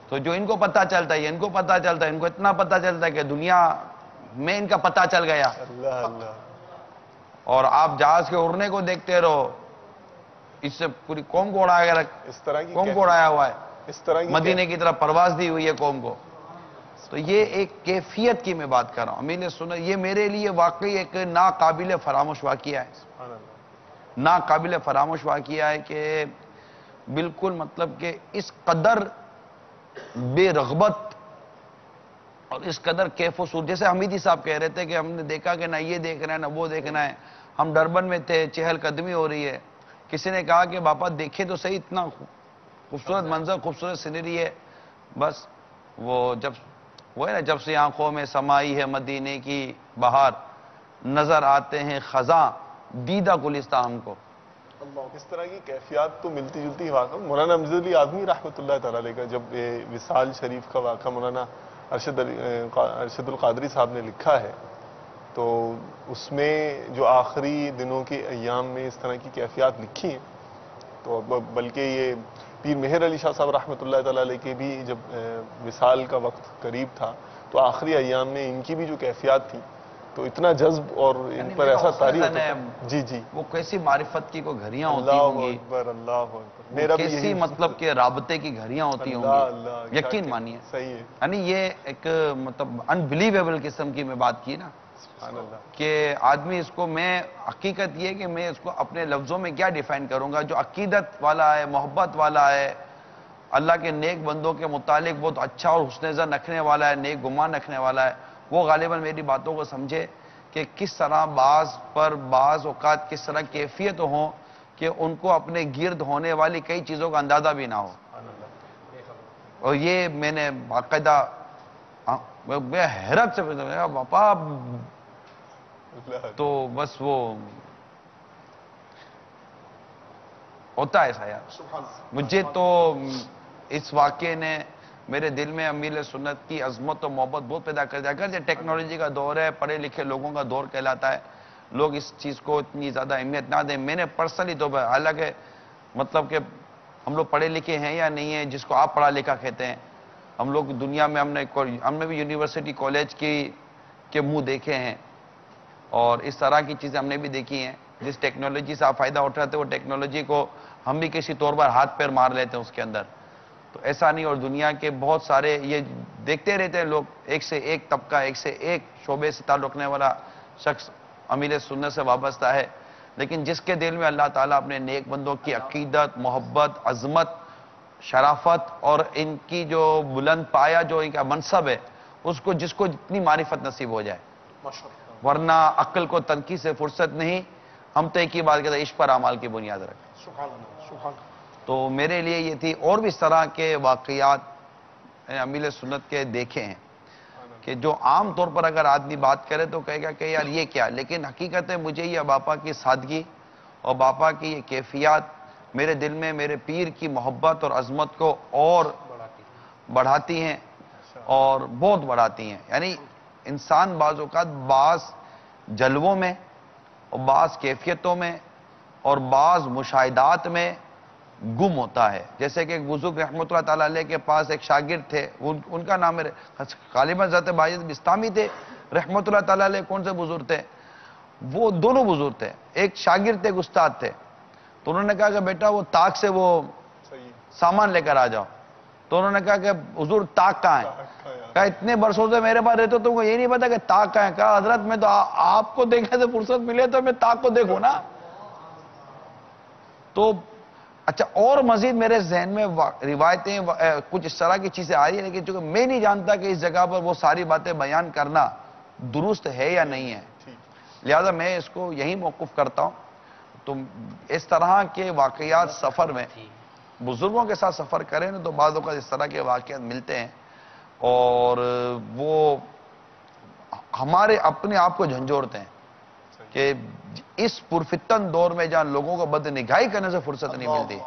S1: تو جو ان کو پتا چلتا ہے ان کو پتا چلتا ہے، ان کو اتنا پتا چلتا ہے کہ دنیا میں ان کا پتا چل گیا.
S6: اللہ اللہ.
S1: اور آپ جہاز کے اڑنے کو دیکھتے رہو، اس سے پوری قوم کو اڑایا گیا،
S6: اس طرح کی
S1: قوم کو اڑایا ہوا ہے.
S6: اس طرح
S1: مدینے کی طرف پرواز دی ہوئی ہے قوم کو. تو یہ ایک کیفیت کی میں بات کر رہا ہوں. امیر سنت یہ میرے لیے واقعی ایک ناقابل فراموش واقعہ ہے. ناقابل فراموش واقعہ ہے کہ بالکل مطلب کہ اس قدر بے رغبت اور اس قدر کیف و سور، جیسے حمیدی صاحب کہہ رہے تھے کہ ہم نے دیکھا کہ نہ یہ دیکھنا ہے نہ وہ دیکھنا ہے. ہم ڈربن میں تھے، چہل قدمی ہو رہی ہے. کسی نے کہا کہ باپا دیکھے تو صحیح، اتنا خوبصورت منظر، خوبصورت سینری ہے. بس وہ ہے نا، جب سے آنکھوں میں سمائی ہے مدینے کی بہار، نظر آتے ہیں خزاں دیدہ گلستان ہم کو.
S6: اس طرح کی کیفیات تو ملتی جلتی واقع. مولانا امجد علی اعظمی رحمۃ اللہ تعالی علیہ کا جب وصال شریف کا واقعہ مولانا ارشد القادری صاحب نے لکھا ہے، تو اس میں جو آخری دنوں کے ایام میں اس طرح کی کیفیات لکھی ہیں. تو بلکہ یہ پیر مہر علی شاہ صاحب رحمۃ اللہ تعالی علیہ کے بھی جب وصال کا وقت قریب تھا تو آخری ایام میں ان کی بھی جو کیفیات تھی تو اتنا جذب اور ان پر ایسا تعریف ہوتا ہے. جی
S1: وہ کیسی معرفت کی کوئی گھڑیاں ہوتی ہوں گی،
S6: میرا بھی
S1: کیسی مطلب کہ رابطے کی گھڑیاں ہوتی ہوں گی. یقین مانیے
S6: صحیح ہے.
S1: یعنی یہ ایک مطلب انبلیویبل قسم کی میں بات کی نا کہ آدمی اس کو، میں حقیقت یہ کہ میں اس کو اپنے لفظوں میں کیا ڈیفائن کروں گا. جو عقیدت والا ہے، محبت والا ہے، اللہ کے نیک بندوں کے متعلق بہت اچھا اور حسن ظن رکھنے والا ہے، نیک گمان رکھنے والا ہے، وہ غالباً میری باتوں کو سمجھے کہ کس طرح بعض اوقات کس طرح کیفیت ہوں کہ ان کو اپنے گرد ہونے والی کئی چیزوں کا اندازہ بھی نہ ہو. اور یہ میں نے باقاعدہ حیرت سے باپا، تو بس وہ ہوتا ہے ایسا یار. مجھے تو اس واقعے نے میرے دل میں امیر سنت کی عظمت و محبت بہت پیدا کر دیا. اگر یہ ٹیکنالوجی کا دور ہے، پڑھے لکھے لوگوں کا دور کہلاتا ہے، لوگ اس چیز کو اتنی زیادہ اہمیت نہ دیں. میں نے پرسنلی تو حالانکہ مطلب کہ ہم لوگ پڑھے لکھے ہیں یا نہیں ہیں، جس کو آپ پڑھا لکھا کہتے ہیں، ہم لوگ دنیا میں ہم نے بھی یونیورسٹی کالج کے منہ دیکھے ہیں اور اس طرح کی چیزیں ہم نے بھی دیکھی ہیں. جس ٹیکنالوجی سے آپ فائدہ اٹھاتے وہ ٹیکنالوجی کو ہم بھی کسی طور پر ہاتھ پیر مار لیتے ہیں اس کے اندر. تو ایسا نہیں. اور دنیا کے بہت سارے یہ دیکھتے رہتے ہیں لوگ، ایک سے ایک طبقہ، ایک سے ایک شعبے سے تعلق رکھنے والا شخص امیر سنت سے وابستہ ہے. لیکن جس کے دل میں اللہ تعالیٰ اپنے نیک بندوں کی عقیدت، محبت، عظمت، شرافت اور ان کی جو بلند پایا جو ان کا منصب ہے، اس کو جس کو جتنی معرفت نصیب ہو جائے، ورنہ عقل کو تنقید سے فرصت نہیں. ہم تو ایک ہی بات کہتے ہیں، عشق پر اعمال کی بنیاد رکھیں. تو میرے لیے یہ تھی. اور بھی اس طرح کے واقعات امیر سنت کے دیکھے ہیں کہ جو عام طور پر اگر آدمی بات کرے تو کہے گا کہ یار یہ کیا، لیکن حقیقت ہے مجھے یہ باپا کی سادگی اور باپا کی یہ کیفیات میرے دل میں میرے پیر کی محبت اور عظمت کو اور بڑھاتی ہیں اور بہت بڑھاتی ہیں. یعنی انسان بعض اوقات بعض جلووں میں اور بعض کیفیتوں میں اور بعض مشاہدات میں گم ہوتا ہے. جیسے کہ ایک بزرگ رحمۃ اللہ تعالیٰ علیہ کے پاس ایک شاگرد تھے، ان کا نام غالباً حضرت باعث بستامی تھے رحمۃ اللہ تعالیٰ علیہ. کون سے بزرگ تھے؟ وہ دونوں بزرگ تھے، ایک شاگرد تھے، ایک استاد تھے. تو انہوں نے کہا کہ بیٹا وہ تاک سے وہ سامان لے کر آ جاؤ. تو انہوں نے کہا کہ حضور تاک کہاں ہے؟ کہا اتنے برسوں سے میرے پاس رہتے تم کو یہ نہیں پتا کہ تاک کہاں ہے؟ کہا حضرت میں تو آپ کو دیکھنے سے فرصت ملے تو میں تاک کو دیکھوں نا. تو اچھا، اور مزید میرے ذہن میں روایتیں کچھ اس طرح کی چیزیں آ رہی ہیں، لیکن چونکہ میں نہیں جانتا کہ اس جگہ پر وہ ساری باتیں بیان کرنا درست ہے یا نہیں ہے، لہذا میں اس کو یہی موقف کرتا ہوں. تو اس طرح کے واقعات سفر میں بزرگوں کے ساتھ سفر کریں نا تو بعض اوقات اس طرح کے واقعات ملتے ہیں اور وہ ہمارے اپنے آپ کو جھنجھوڑتے ہیں کہ اس پرفتن دور میں جہاں لوگوں کو بد نگاہی کرنے سے فرصت نہیں ملتی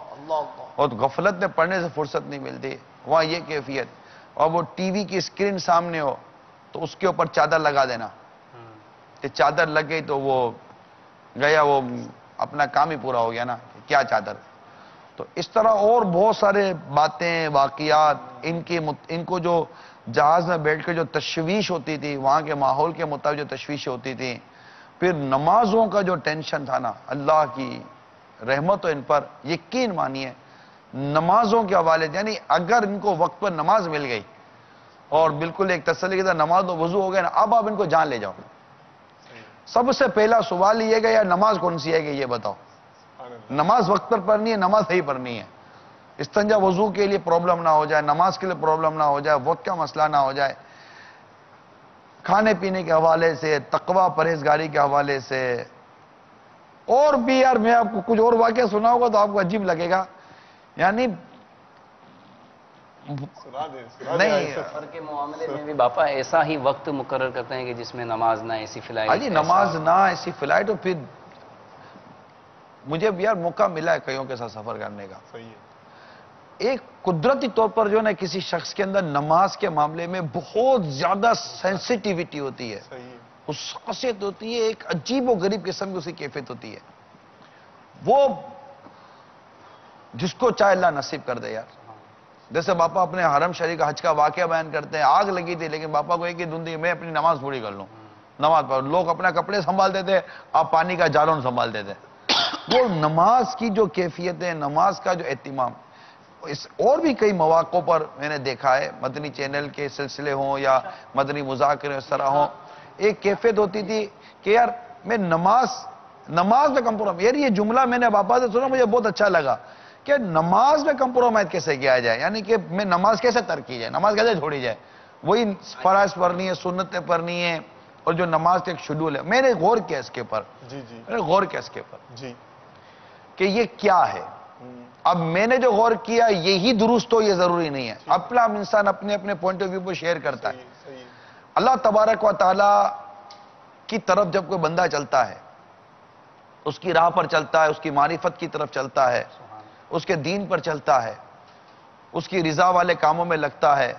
S1: اور غفلت میں پڑھنے سے فرصت نہیں ملتی، وہاں یہ کیفیت. اور وہ ٹی وی کی اسکرین سامنے ہو تو اس کے اوپر چادر لگا دینا کہ چادر لگ گئی تو وہ گیا، وہ اپنا کام ہی پورا ہو گیا نا، کیا چادر. تو اس طرح اور بہت سارے باتیں، واقعات، ان کو جو جہاز میں بیٹھ کے جو تشویش ہوتی تھی، وہاں کے ماحول کے مطابق جو تشویش ہوتی تھی، پھر نمازوں کا جو ٹینشن تھا نا، اللہ کی رحمت ہو ان پر. یقین مانیے نمازوں کے حوالے سے، یعنی اگر ان کو وقت پر نماز مل گئی اور بالکل ایک تسلی کے ساتھ نماز و وضو ہو گیا نا، اب آپ ان کو جان لے جاؤ. سب سے پہلا سوال یہ گا، یا نماز کون سی ہے کہ یہ بتاؤ. نماز وقت پر پڑھنی ہے، نماز صحیح پڑھنی ہے. استنجا وضو کے لیے پرابلم نہ ہو جائے، نماز کے لیے پرابلم نہ ہو جائے، وقت کا مسئلہ نہ ہو جائے. کھانے پینے کے حوالے سے، تقوی پرہیزگاری کے حوالے سے، اور بھی یار میں آپ کو کچھ اور واقعہ سناؤں گا تو آپ کو عجیب لگے گا. یعنی نہیں،
S2: سفر کے معاملے میں بھی باپا ایسا ہی وقت مقرر کرتے ہیں کہ جس میں نماز نہ ایسی فلائٹ.
S1: جی نماز نہ ایسی فلائٹ. اور پھر مجھے بھی یار موقع ملا ہے کئیوں کے ساتھ سفر کرنے کا. ایک قدرتی طور پر جو ہے نا کسی شخص کے اندر نماز کے معاملے میں بہت زیادہ سینسیٹیوٹی ہوتی ہے، اس خاصیت ہوتی ہے، ایک عجیب و غریب قسم کی اس کی کیفیت ہوتی ہے. وہ جس کو چاہے اللہ نصیب کر دے یار. جیسے باپا اپنے حرم شریف کا حج کا واقعہ بیان کرتے ہیں، آگ لگی تھی لیکن باپا کو ایک ہی دھن تھی، میں اپنی نماز پوری کر لوں. نماز پڑھ، لوگ اپنا کپڑے سنبھالتے تھے، آپ پانی کا جالون سنبھالتے تھے. وہ نماز کی جو کیفیت ہے، نماز کا جو اہتمام، اور بھی کئی مواقع پر میں نے دیکھا ہے، مدنی چینل کے سلسلے ہوں یا مدنی مذاکرے اس طرح ہوں، ایک کیفیت ہوتی تھی کہ یار میں نماز میں کمپرومائز. یار یہ جملہ میں نے باپا سے سنا، مجھے بہت اچھا لگا کہ نماز میں کمپرومائز کیسے کیا جائے. یعنی کہ میں نماز کیسے ترک کی جائے، نماز کیسے چھوڑی جائے. وہی فرائض پڑھنی ہے، سنتیں پڑھنی ہے، اور جو نماز کا ایک شیڈول ہے. میں نے غور کیا اس کے اوپر، میں نے غور کیا اس کے اوپر کہ یہ کیا ہے. اب میں نے جو غور کیا یہی درست ہو یہ ضروری نہیں ہے. اپنا انسان اپنے اپنے پوائنٹ آف ویو کو شیئر کرتا ہے. اللہ تبارک و تعالی کی طرف جب کوئی بندہ چلتا ہے، اس کی راہ پر چلتا ہے، اس کی معرفت کی طرف چلتا ہے، اس کے دین پر چلتا ہے، اس کی رضا والے کاموں میں لگتا ہے،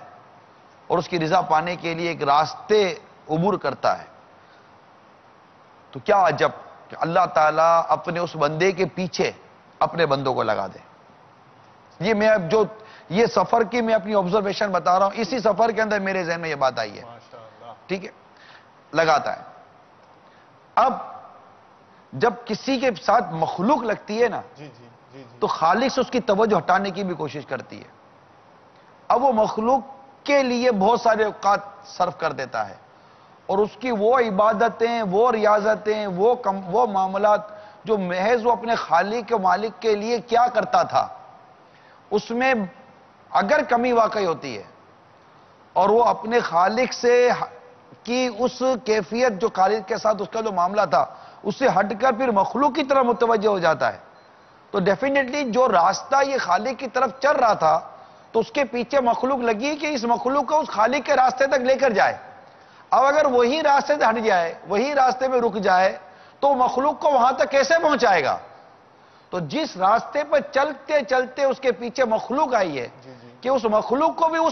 S1: اور اس کی رضا پانے کے لیے ایک راستے عبور کرتا ہے، تو کیا عجب کہ اللہ تعالیٰ اپنے اس بندے کے پیچھے اپنے بندوں کو لگا دے. یہ میں اب جو یہ سفر کی میں اپنی آبزرویشن بتا رہا ہوں، اسی سفر کے اندر میرے ذہن میں یہ بات آئی ہے. ٹھیک ہے، لگاتا ہے. اب جب کسی کے ساتھ مخلوق لگتی ہے نا تو خالق سے اس کی توجہ ہٹانے کی بھی کوشش کرتی ہے. اب وہ مخلوق کے لیے بہت سارے اوقات صرف کر دیتا ہے، اور اس کی وہ عبادتیں، وہ ریاضتیں، وہ معاملات جو محض وہ اپنے خالق و مالک کے لیے کیا کرتا تھا، اس میں اگر کمی واقعی ہوتی ہے اور وہ اپنے خالق سے کی اس کیفیت جو خالق کے ساتھ اس کا جو معاملہ تھا اس سے ہٹ کر پھر مخلوق کی طرف متوجہ ہو جاتا ہے، تو ڈیفینیٹلی جو راستہ یہ خالق کی طرف چل رہا تھا تو اس کے پیچھے مخلوق لگی کہ اس مخلوق کو اس خالق کے راستے تک لے کر جائے. اب اگر وہی راستے سے ہٹ جائے، وہی راستے میں رک جائے تو مخلوق کو وہاں تک کیسے پہنچائے گا؟ تو جس راستے پر چلتے چلتے اس کے پیچھے مخلوق آئی ہے کہ اس مخلوق کو بھی اس